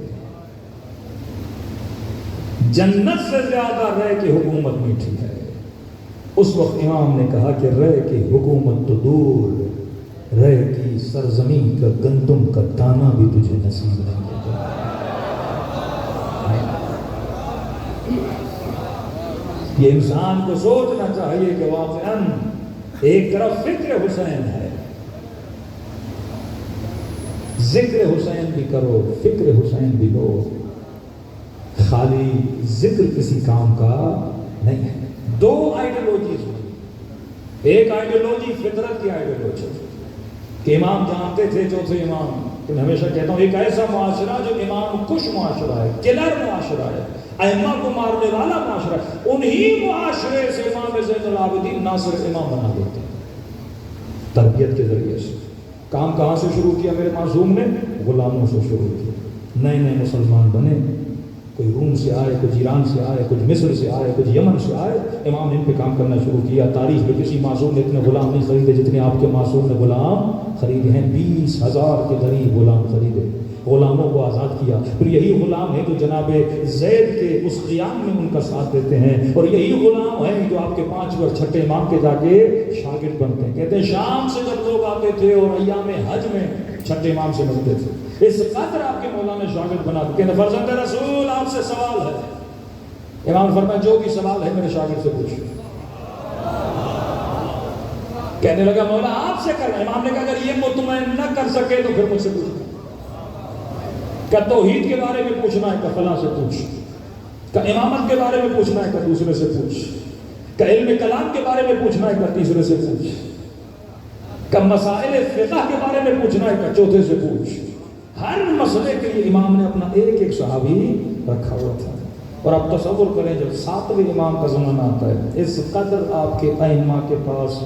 جنت سے زیادہ رے کی حکومت میٹھی ہے۔ اس وقت امام نے کہا کہ رے کی حکومت تو دور، رے کی سرزمین کا گندم کا دانہ بھی تجھے نصیب نہیں ہوگا۔ یہ انسان کو سوچنا چاہیے کہ واقعاً ایک طرف فکر حسین ہے، ذکر حسین بھی کرو، فکر حسین بھی لو، خالی ذکر کسی کام کا نہیں ہے۔ 2 آئیڈیالوجیز ہوئی، ایک آئیڈیالوجی فطرت کی آئیڈیالوجی کہ امام جانتے تھے چوتھے امام، کہ میں ہمیشہ کہتا ہوں ایک ایسا معاشرہ جو امام کش معاشرہ ہے، کلر معاشرہ ہے، ائمہ کو مارنے والا معاشرہ ہے، انہی معاشرے سے امام زین العابدین ناصر امام بنا دیتے ہیں تربیت کے ذریعے سے۔ کام کہاں سے شروع کیا میرے معصوم نے؟ غلاموں سے شروع کیا۔ نئے نئے مسلمان بنے، کوئی روم سے آئے، کچھ ایران سے آئے، کچھ مصر سے آئے، کچھ یمن سے آئے، امام نے ان پہ کام کرنا شروع کیا۔ تاریخ میں کسی معصوم نے اتنے غلام نہیں خریدے جتنے آپ کے معصوم نے غلام خریدے ہیں۔ 20,000 کے قریب غلام خریدے، غلاموں کو آزاد کیا۔ پھر یہی غلام ہیں جو جناب زید کے اس قیام میں ان کا ساتھ دیتے ہیں، اور یہی غلام ہیں جو آپ کے 5 اور 6 امام کے جا کے شاگرد بنتے ہیں۔ کہتے ہیں شام سے جب لوگ آتے تھے اور ایام حج میں 6 امام سے ملتے تھے، اس قدر آپ کے مولا نے شاگرد بنا دیا۔ کہتے ہیں فرزند رسول آپ سے سوال ہے۔ امام فرمایا جو بھی سوال ہے میرے شاگرد سے پوچھو۔ کہنے لگا مولا آپ سے کرنا۔ امام نے کہا اگر یہ مطمئن نہ کر سکے تو پھر مجھ سے پوچھو۔ کہ توحید کے بارے میں پوچھنا ہے کہ فلاں سے پوچھ، کہ امامت کے بارے میں پوچھنا ہے کہ دوسرے سے پوچھ، کہ علم کلام کے بارے میں پوچھنا ہے کہ تیسرے سے پوچھ، کہ مسائل فقہ کے بارے میں پوچھنا ہے کہ چوتھے سے پوچھ۔ ہر مسئلے کے لیے امام نے اپنا ایک ایک صحابی رکھا ہوا تھا۔ اور آپ تصور کریں جب 7ویں امام کا زمانہ آتا ہے، اس قدر آپ کے ائمہ کے پاس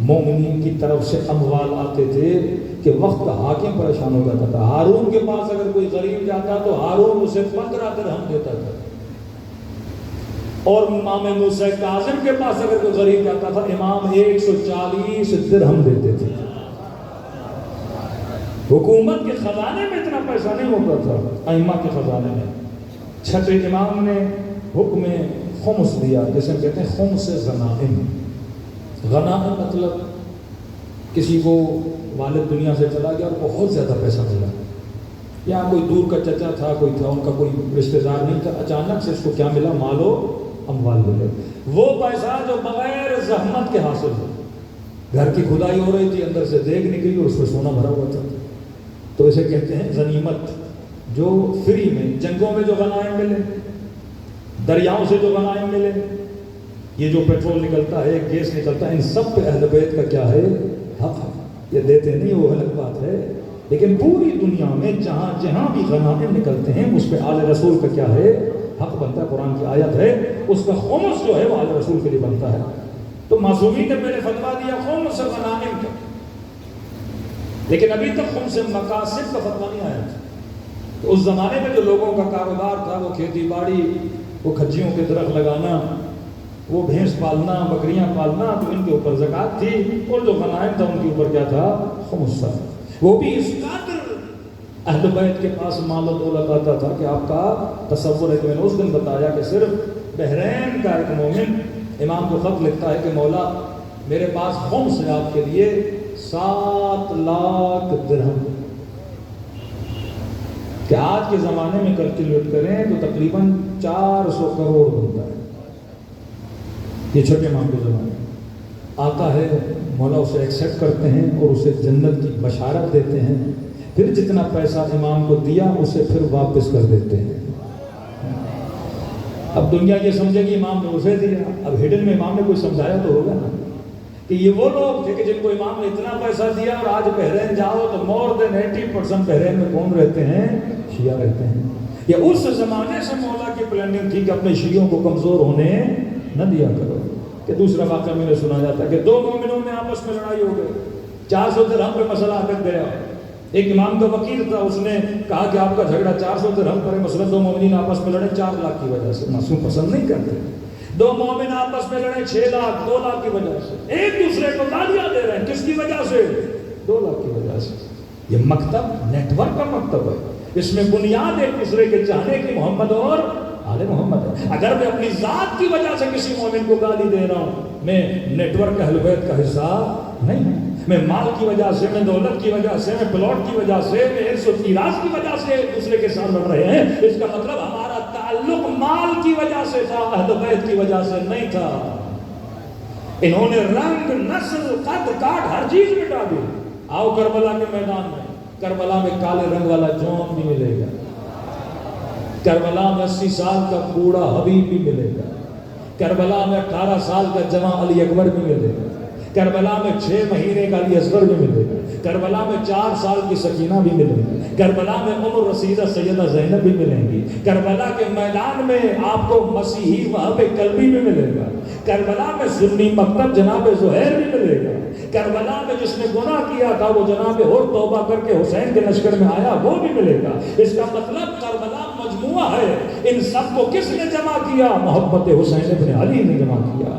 مومنین کی طرف سے اموال آتے تھے کہ وقت کا حاکم پریشان ہو جاتا تھا۔ ہارون کے پاس اگر کوئی غریب جاتا تو ہارون اسے 15 درہم دیتا تھا، اور امام موسیٰ کاظم کے پاس اگر کوئی غریب جاتا تھا امام 140 درہم دیتے تھے۔ حکومت کے خزانے میں اتنا پیسہ نہیں ہوتا تھا، ائمہ کے خزانے میں۔ 6 امام نے حکم خمس دیا، جسے ہم کہتے ہیں خمس غنائم۔ غنائم مطلب کسی کو والد دنیا سے چلا گیا اور بہت زیادہ پیسہ ملا، یا کوئی دور کا چچا تھا، کوئی تھا ان کا کوئی رشتہ دار نہیں تھا، اچانک سے اس کو کیا ملا؟ مال و اموال ملے۔ وہ پیسہ جو بغیر زحمت کے حاصل ہو، گھر کی کھدائی ہو رہی تھی، اندر سے دیگ نکلی اور اس میں سونا بھرا ہوا تھا، تو اسے کہتے ہیں غنیمت۔ جو فری میں جنگوں میں جو غنائم ملے، دریاؤں سے جو غنائم ملے، یہ جو پیٹرول نکلتا ہے، گیس نکلتا ہے، ان سب پہ اہل بیت کا کیا ہے؟ حق ہے۔ یہ دیتے نہیں وہ الگ بات ہے، لیکن پوری دنیا میں جہاں جہاں بھی غنائم نکلتے ہیں اس پہ آل رسول کا کیا ہے؟ حق بنتا ہے۔ قرآن کی آیت ہے اس کا خمس جو ہے وہ آل رسول کے لیے بنتا ہے۔ تو معصومین نے پہلے فتویٰ دیا خمس غنائم کا، لیکن ابھی تک خمس مقاصد کا فتویٰ نہیں آیا تھا۔ تو اس زمانے میں جو لوگوں کا کاروبار تھا وہ کھیتی باڑی، وہ کھجیوں کے درخت لگانا، وہ بھینس پالنا، بکریاں پالنا، تو ان کے اوپر زکوٰۃ تھی، اور جو غنائم تھا ان کے اوپر کیا تھا؟ خمس تھا۔ وہ بھی اس قدر اہل بیت کے پاس مال و دولت آتا تھا کہ آپ کا تصور ہے کہ میں نے اس دن بتایا کہ صرف بحرین کا ایک مومن امام کو خط لکھتا ہے کہ مولا میرے پاس خمس ہے آپ کے لیے، 7 لاکھ درہم، کہ آج کے زمانے میں کیلکولیٹ کریں تو تقریباً 400 کروڑ بنتا ہے یہ چھوٹے امام کے زمانے میں۔ آتا ہے، مولا اسے ایکسیپٹ کرتے ہیں اور اسے جنت کی بشارت دیتے ہیں، پھر جتنا پیسہ امام کو دیا اسے پھر واپس کر دیتے ہیں۔ اب دنیا یہ سمجھے کہ امام نے اسے دیا، اب ہڈن میں امام نے کوئی سمجھایا تو ہوگا نا کہ یہ وہ لوگ تھے کہ جن کو امام نے اتنا پیسہ دیا، اور آج بحرین جاؤ تو مور دین 80% بحرین میں کون رہتے ہیں؟ شیعہ رہتے ہیں۔ یہ اس زمانے سے مولا کی پلاننگ تھی کہ اپنے شیعوں کو کمزور ہونے نہ دیا کرو۔ کہ دوسرا واقعہ میں نے سنا جاتا ہے کہ 2 مومنوں میں آپس میں لڑائی ہو گئی، 400 درہم پہ مسئلہ اٹک گیا۔ ایک امام کا وکیل تھا، اس نے کہا کہ آپ کا جھگڑا 400 درہم پر ہے، مسئلہ 2 مومنین آپس میں لڑے 4 لاکھ کی وجہ سے، معصوم پسند نہیں کرتے۔ 2 مومن آپس میں لڑے 6 لاکھ 2 لاکھ کی وجہ سے، ایک دوسرے کو گالیاں دے رہے ہیں، کس کی وجہ سے؟ 2 لاکھ کی وجہ سے۔ یہ مکتب نیٹ ورک کا مکتب ہے، اس میں بنیاد ایک دوسرے کے چاہنے کی محمد اور آل محمد ہے۔ اگر میں اپنی ذات کی وجہ سے کسی مومن کو گالی دے رہا ہوں، میں نیٹ ورک اہل بیت کا حصہ نہیں ہوں۔ میں مال کی وجہ سے، میں دولت کی وجہ سے، میں پلاٹ کی وجہ سے، میں ارث و میراث کی وجہ سے ایک دوسرے کے ساتھ لڑ رہے ہیں، اس کا مطلب ہمارا تعلق مال کی وجہ سے تھا، اہل بیت کی وجہ سے نہیں تھا۔ انہوں نے رنگ، نسل، قد، کاٹ ہر چیز مٹا دی۔ آؤ کربلا کے میدان میں، کربلا میں کالے رنگ والا جون بھی ملے گا، کربلا میں 80 سال کا بوڑھا حبیب بھی ملے گا، کربلا میں 18 سال کا جواں علی اکبر بھی ملے گا، کربلا میں 6 مہینے کا علی اصغر بھی ملے گا، کربلا میں 4 سال کی سکینہ بھی ملے گی، کربلا میں عمر رسیدہ سیدہ زینب بھی ملیں گی، کربلا کے میدان میں آپ کو مسیحی وہاب قلبی بھی ملے گا، کربلا میں سنی مکتب جناب زہیر بھی ملے گا، کربلا میں جس نے گناہ کیا تھا وہ جناب اور توبہ کر کے حسین کے لشکر میں آیا وہ بھی ملے گا۔ اس کا مطلب کربلا مجموعہ ہے، ان سب کو کس نے جمع کیا؟ محبت حسین ابن علی نے جمع کیا۔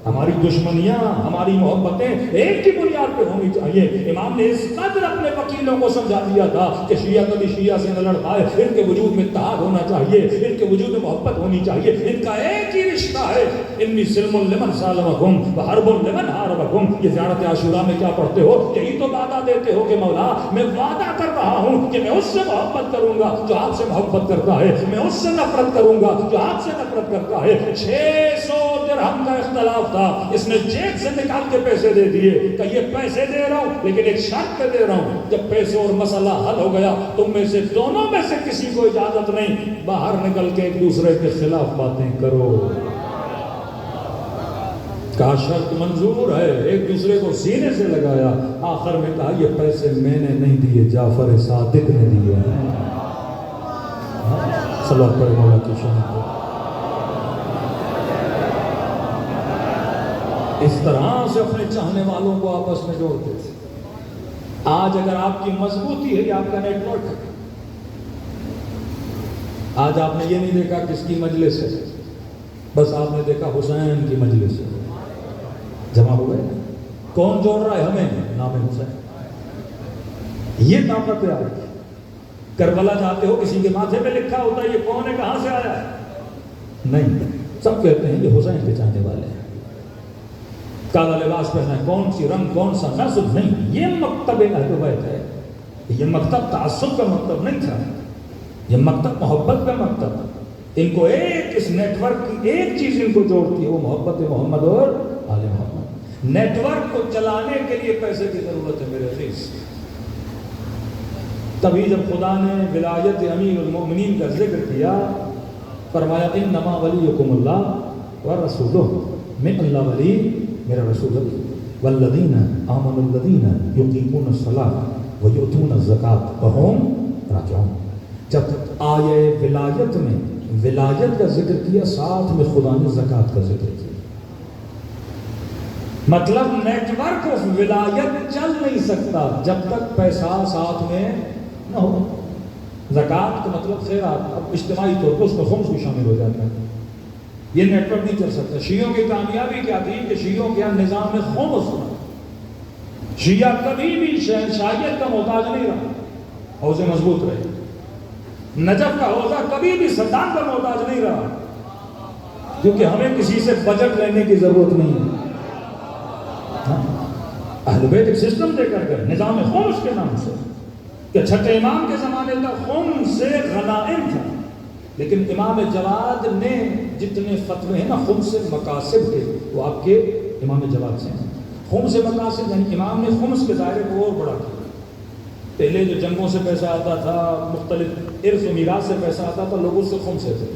ہماری دشمنیاں، ہماری محبتیں ایک کی بنیاد پہ ہونی چاہیے۔ امام نے اس قدر اپنے وکیلوں کو سمجھا دیا تھا کہ شیعہ کبھی شیعہ سے نہ لڑ پائے، ان کے وجود میں اتحاد ہونا چاہیے، ان کے وجود میں محبت ہونی چاہیے، ان کا ایک ہی رشتہ ہے، انی سلم لمن سالمکم وحرب لمن حاربکم۔ یہ زیارت عاشورہ میں کیا پڑھتے ہو؟ یہی تو وعدہ دیتے ہو کہ مولا میں وعدہ کر رہا ہوں کہ میں اس سے محبت کروں گا جو آپ سے محبت کرتا ہے، میں اس سے نفرت کروں گا جو آپ سے نفرت کرتا ہے۔ 600 درہم کا اختلاف تھا، اس نے جیب سے نکال کے پیسے دے دیے کہ یہ پیسے دے رہا ہوں لیکن ایک شرط پہ دے رہا ہوں، جب پیسے اور مسئلہ حل ہو گیا تم میں سے دونوں میں سے کسی کو اجازت نہیں باہر نکل کے ایک دوسرے کے خلاف باتیں کرو۔ کہا شرط منظور ہے، ایک دوسرے کو سینے سے لگایا، آخر میں کہا یہ پیسے میں نے نہیں دیے، جعفر صادق نے دیے ہیں۔ صلوات پڑھیں مولا کی شان پر۔ اس طرح سے اپنے چاہنے والوں کو آپس میں جوڑتے تھے۔ آج اگر آپ کی مضبوطی ہے، یہ آپ کا نیٹ ورک ہے۔ آج آپ نے یہ نہیں دیکھا کس کی مجلس ہے، بس آپ نے دیکھا حسین کی مجلس ہے، جمع ہو گئے۔ کون جوڑ رہا ہے ہمیں؟ نام حسین۔ یہ طاقت ہے آج۔ کربلا جاتے ہو کسی کے ماتھے پہ لکھا ہوتا ہے یہ کون ہے، کہاں سے آیا ہے؟ نہیں، سب کہتے ہیں یہ حسین کے چاہنے والے ہیں، کالا لباس پہنا ہے، کون سی رنگ، کون سا نسل، نہیں، یہ مکتب اہل بیت ہے۔ یہ مکتب تعصب کا مکتب نہیں تھا، یہ مکتب محبت کا مکتب۔ ان کو ایک اس نیٹ ورک کی ایک چیز ان کو جوڑتی ہے، وہ محبت محمد اور آل محمد۔ نیٹ ورک کو چلانے کے لیے پیسے کی ضرورت ہے میرے عزیز۔ تبھی جب خدا نے ولایت امیر المؤمنین کا ذکر کیا، فرمایا انما ولیکم اللہ ورسولہ، میں اللہ ولی میرا رسول اللہ، والذین آمنوا الذین یقیمون الصلاۃ ویؤتون الزکاۃ وہم راکعون۔ جب آیے ولایت میں ولایت کا ذکر کیا، ساتھ میں خدا نے زکوٰۃ کا ذکر کیا۔ مطلب نیٹ ورک آف ولایت چل نہیں سکتا جب تک پیسہ ساتھ میں نہ ہو۔ زکوٰۃ کا مطلب خیرات، اب اجتماعی طور پر اس میں خمس بھی شامل ہو جاتا ہے، یہ نیٹ ورک نہیں چل سکتا۔ شیعوں کی کامیابی کیا تھی کہ شیعوں کے نظام میں خمس ہوا، شیعہ کبھی بھی شہنشاہیت کا محتاج نہیں رہا، حوزے مضبوط رہے۔ نجف کا حوزہ کبھی بھی صدام کا محتاج نہیں رہا، کیونکہ ہمیں کسی سے بجٹ لینے کی ضرورت نہیں ہے۔ اہل بیت ایک سسٹم دے کر گئے نظام خمس کے نام سے کہ چھٹے امام کے زمانے تک خمس سے غنائم تھا، لیکن امام جواد نے جتنے فتوے ہیں نا خمس مقاصد کے وہ آپ کے امام جواد سے ہیں۔ خمس مقاصد یعنی امام نے خمس کے دائرے کو اور بڑا کیا۔ پہلے جو جنگوں سے پیسہ آتا تھا، مختلف ارث و میراث سے پیسہ آتا تھا، لوگ اس سے خمس تھے۔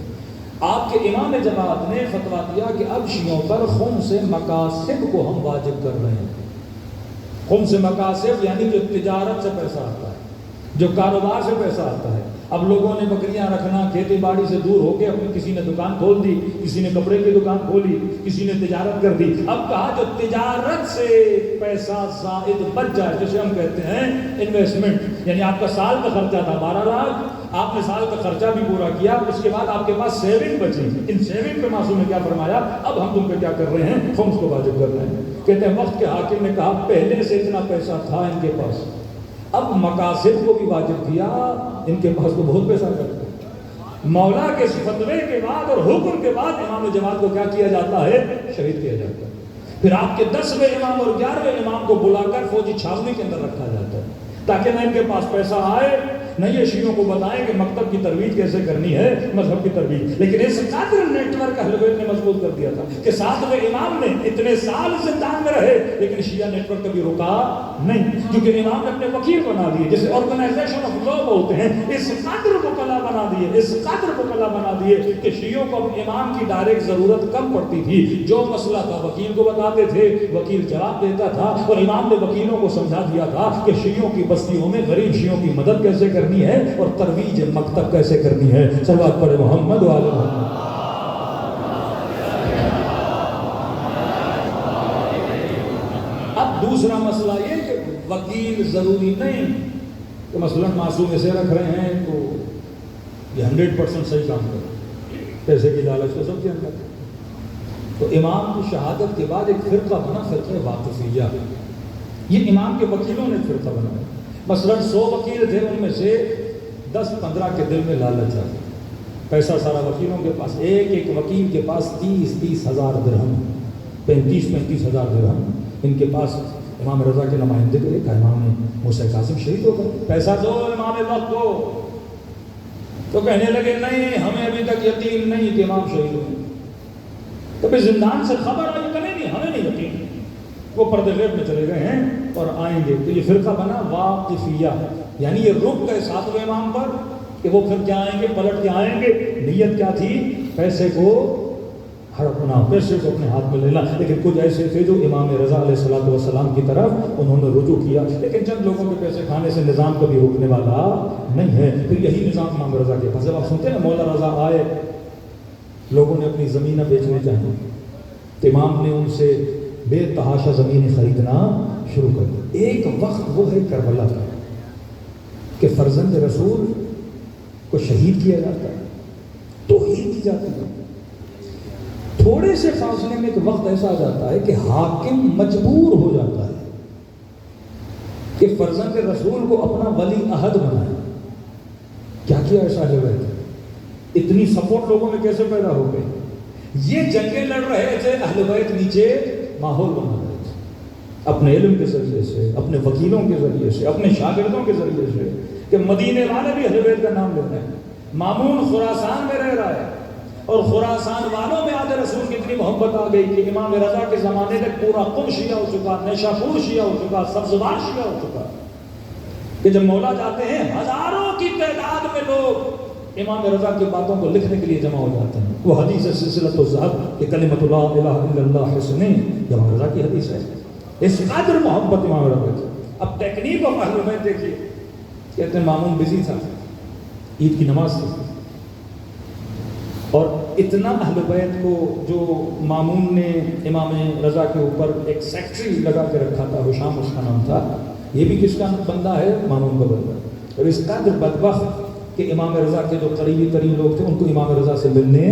آپ کے امام جواد نے فتویٰ دیا کہ اب شیعوں پر خمس مقاصد کو ہم واجب کر رہے ہیں۔ خمس مقاصد یعنی جو تجارت سے پیسہ آتا ہے، جو کاروبار سے پیسہ آتا ہے۔ اب لوگوں نے بکریاں رکھنا، کھیتی باڑی سے دور ہو کے اپنی کسی نے دکان کھول دی، کسی نے کپڑے کی دکان کھولی، کسی نے تجارت کر دی۔ اب کہا جو تجارت سے پیسہ زائد بچ جائے، جسے ہم کہتے ہیں انویسٹمنٹ، یعنی آپ کا سال کا خرچہ تھا 12 لاکھ، آپ نے سال کا خرچہ بھی پورا کیا، اس کے بعد آپ کے پاس سیونگ بچی، ان سیونگ پہ معصوم نے کیا فرمایا؟ اب ہم تم پہ کیا کر رہے ہیں؟ خمس کو واجب کر رہے ہیں۔ کہتے ہیں وقت کے حاکم نے کہا پہلے سے اتنا پیسہ تھا ان کے پاس، اب مقاصد کو بھی واجب کیا، ان کے پاس تو بہت پیسہ کرتے ہیں۔ مولا کے فتوے کے بعد اور حکم کے بعد امام جماعت کو کیا کیا جاتا ہے؟ شہید کیا جاتا ہے۔ پھر آپ کے 10ویں امام اور 11ویں امام کو بلا کر فوجی چھاؤنی کے اندر رکھا جاتا ہے تاکہ نہ ان کے پاس پیسہ آئے، نہ یہ شیعوں کو بتائیں کہ مکتب کی ترویج کیسے کرنی ہے، مذہب کی ترویج۔ لیکن اس قدر نیٹ ورک اہل بیت نے مضبوط کر دیا تھا کہ 7ویں امام نے اتنے سال زندان میں رہے لیکن شیعہ نیٹ ورک کبھی رکا نہیں، کیونکہ امام نے اپنے وکیل بنا دیے، جسے آرگنائزیشن آف لا بولتے ہیں۔ اس قدر وکلا بنا دیے، اس قدر وکلا بنا دیے کہ شیعوں کو اب امام کی ڈائریکٹ ضرورت کم پڑتی تھی۔ جو مسئلہ تھا وکیل کو بتاتے تھے، وکیل جواب دیتا تھا، اور امام نے وکیلوں کو سمجھا دیا تھا کہ شیعوں کی بستیوں میں غریب شیعوں کی مدد کیسے کرنی ہے اور ترویج مکتب کیسے کرنی ہے۔ صلوات پڑھے محمد و آل محمد۔ اب دوسرا مسئلہ یہ کہ وکیل ضروری نہیں کہ مثلا معصوم اسے رکھ رہے ہیں تو یہ 100% صحیح کام کرے، پیسے کی لالچ کو سب کے اندر۔ تو امام کی شہادت کے بعد ایک فرقہ بنا، فرقہ واقفیہ۔ یہ امام کے وکیلوں نے فرقہ بنایا۔ مثلا 100 وکیل تھے، ان میں سے 10-15 کے دل میں لالچ آ گئی، پیسہ سارا وکیلوں کے پاس، ایک ایک وکیل کے پاس 30-30 ہزار درہم، 35-35 ہزار درہم ان کے پاس۔ امام رضا کے نمائندے کو دیکھا، امام نے موسیٰ کاظم شہید ہو گئے، پیسہ دو امام وقت کو۔ تو کہنے لگے نہیں، ہمیں ابھی تک یقین نہیں کہ امام شہید ہوئے۔ کبھی زندان سے خبر آئی؟ کہ نہیں ہمیں نہیں یقین، وہ پردے غیب میں چلے گئے ہیں اور آئیں گے۔ تو یہ فرقہ بنا واقفیہ، یعنی یہ رک گئے 7ویں امام پر کہ وہ پھر کیا آئیں گے، پلٹ کے آئیں گے۔ نیت کیا تھی؟ پیسے کو ہڑپنا، پیسے کو اپنے ہاتھ میں لینا۔ لیکن کچھ ایسے تھے جو امام رضا علیہ السلام کی طرف انہوں نے رجوع کیا، لیکن چند لوگوں کے پیسے کھانے سے نظام کبھی روکنے والا نہیں ہے۔ پھر یہی نظام امام رضا کے پاس۔ جب آپ سنتے ہیں مولا رضا آئے، لوگوں نے اپنی زمینیں بیچنے چاہیے تو امام نے ان سے بے تحاشا زمینیں خریدنا شروع کر دی۔ ایک وقت وہ ہے کربلا کہ فرزند رسول کو شہید کیا جاتا ہے، توہین کی جاتی ہے۔ تھوڑے سے فاصلے میں ایک وقت ایسا آ جاتا ہے کہ حاکم مجبور ہو جاتا ہے کہ فرزند رسول کو اپنا ولی عہد بنائے۔ کیا کیا ایسا جگہ ہے؟ اتنی سپورٹ لوگوں میں کیسے پیدا ہو گئی؟ یہ جنگیں لڑ رہے تھے، اہل بیت نیچے ماحول بنا رہے تھے، اپنے علم کے ذریعے سے، اپنے وکیلوں کے ذریعے سے، اپنے شاگردوں کے ذریعے سے، کہ مدینے والے بھی اہل بیت کا نام لیتے ہیں۔ مامون خراسان میں رہ رہا ہے اور خراسان والوں میں آج رسول کی اتنی محبت آ گئی کہ امام رضا کے زمانے تک پورا قم شیعہ ہو چکا، نیشاپور شیعہ ہو چکا، سبزوار شیعہ ہو چکا، کہ جب مولا جاتے ہیں ہزاروں کی تعداد میں لوگ امام رضا کی باتوں کو لکھنے کے لیے جمع ہو جاتے ہیں۔ وہ حدیث سلسلۃ الذہب کہ کلمۃ لا الہ الا اللہ حسنین، یہ امام رضا کی حدیث ہے۔ اس قدر محبت امام رضا کی۔ اب ٹیکنیک آف اہل بیت دیکھیے، کہتے ہیں مامون بزی تھا، عید کی نماز تھی، اور اتنا اہل بیت کو جو مامون نے امام رضا کے اوپر ایک سیکٹری لگا کے رکھا تھا، حشام اس کا نام تھا، یہ بھی کس کا بندہ ہے؟ مامون کا بندہ۔ اور اس قدر بدبخت کہ امام رضا کے جو قریبی ترین لوگ تھے ان کو امام رضا سے ملنے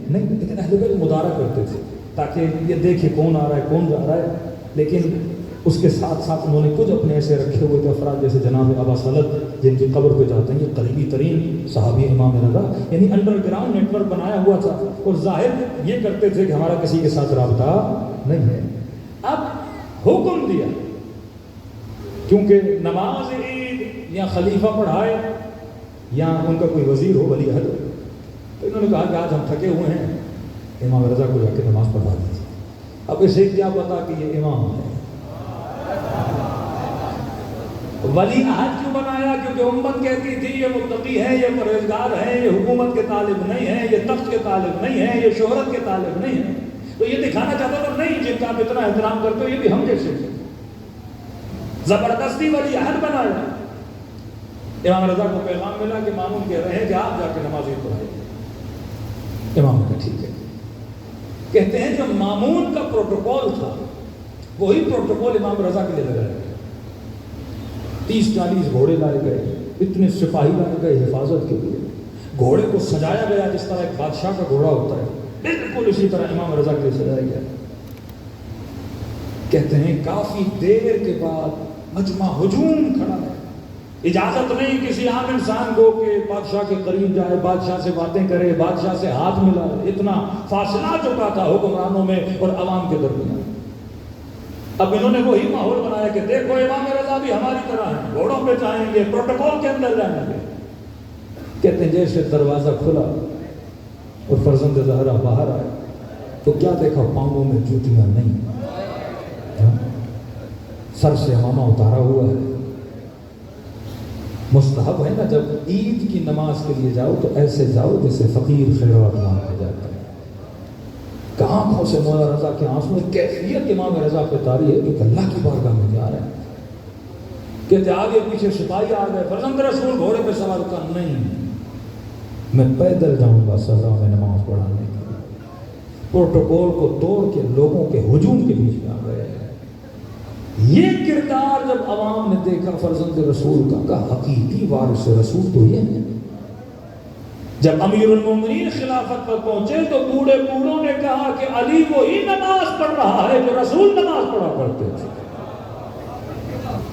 نہیں، لیکن اہل بیت مدارا کرتے تھے تاکہ یہ دیکھے کون آ رہا ہے کون جا رہا ہے۔ لیکن اس کے ساتھ ساتھ انہوں نے کچھ اپنے ایسے رکھے ہوئے تھے افراد جیسے جناب ابا سلط، جن کی قبر پہ جاتے ہیں، یہ قریبی ترین صحابی امام رضا، یعنی انڈر گراؤنڈ نیٹ ورک بنایا ہوا تھا، اور ظاہر یہ کرتے تھے کہ ہمارا کسی کے ساتھ رابطہ نہیں ہے۔ اب حکم دیا کیونکہ نماز عید یا خلیفہ پڑھائے یا ان کا کوئی وزیر ہو ولی عہد ہو، تو انہوں نے کہا کہ آج ہم تھکے ہوئے ہیں، امام رضا کو جا کے نماز پڑھا دیجیے۔ اب اسے کیا پتا کہ یہ امام ہے؟ ولی عہد کیوں بنایا؟ کیونکہ امت کہتی تھی یہ متقی ہے، یہ پرہیزگار ہے، یہ حکومت کے طالب نہیں ہے، یہ تخت کے طالب نہیں ہے، یہ شہرت کے طالب نہیں ہے، تو یہ دکھانا چاہتا تھا نہیں جن کا آپ اتنا احترام کرتے ہو یہ بھی ہم جیسے زبردستی ولی عہد بنایا۔ امام رضا کو پیغام ملا کہ مامون کہہ رہے ہیں کہ آپ جا کے نماز عید پڑھائیے۔ امام نے کہا ٹھیک ہے۔ کہتے ہیں جو مامون کا پروٹوکول تھا وہی پروٹوکول امام رضا کے لیے لگایا گیا۔ 30-40 گھوڑے لائے گئے، اتنے سپاہی لائے گئے حفاظت کے لیے، گھوڑے کو سجایا گیا جس طرح ایک بادشاہ کا گھوڑا ہوتا ہے، بالکل اسی طرح امام رضا کے لیے سجایا گیا۔ کہتے ہیں کافی دیر کے بعد مجمع ہجوم کھڑا ہے، اجازت نہیں کسی عام انسان کو کہ بادشاہ کے قریب جائے، بادشاہ سے باتیں کرے، بادشاہ سے ہاتھ ملائے، اتنا فاصلہ آ چکا تھا حکمرانوں میں اور عوام کے درمیان۔ اب انہوں نے وہی ماحول بنایا کہ دیکھو امام رضا بھی ہماری طرح ہیں، گھوڑوں پہ جائیں گے، پروٹوکول کے اندر جائیں گے۔ کہتے ہیں جیسے دروازہ کھلا اور فرزند زہرا باہر آئے تو کیا دیکھا؟ پاؤں میں جوتیاں نہیں، سر سے امامہ اتارا ہوا ہے۔ مستحب ہے نا جب عید کی نماز کے لیے جاؤ تو ایسے جاؤ جیسے فقیر خیرات مانگنے جاتا ہے۔ آنکھوں سے مولا رضا کے آنسو میں کیفیت امام رضا پہ طاری ہے کہ اللہ کی بارگاہ میں جا رہے ہیں۔ کہتے آگے پیچھے سپاہی آ گئے، فرزند رسول گھوڑے پہ سوار کا نہیں، میں پیدل جاؤں گا سزا میں نماز پڑھانے کے لیے۔ پروٹوکول کو توڑ کے لوگوں کے ہجوم کے بیچ میں آ گئے۔ یہ کردار جب عوام نے دیکھا فرزند رسول کا، کہا حقیقی وارث رسول تو یہ ہے۔ جب امیر المومنین خلافت پر پہنچے تو بوڑھے بوڑھوں نے کہا کہ علی وہی نماز پڑھ رہا ہے جو رسول نماز پڑھا کرتے تھے۔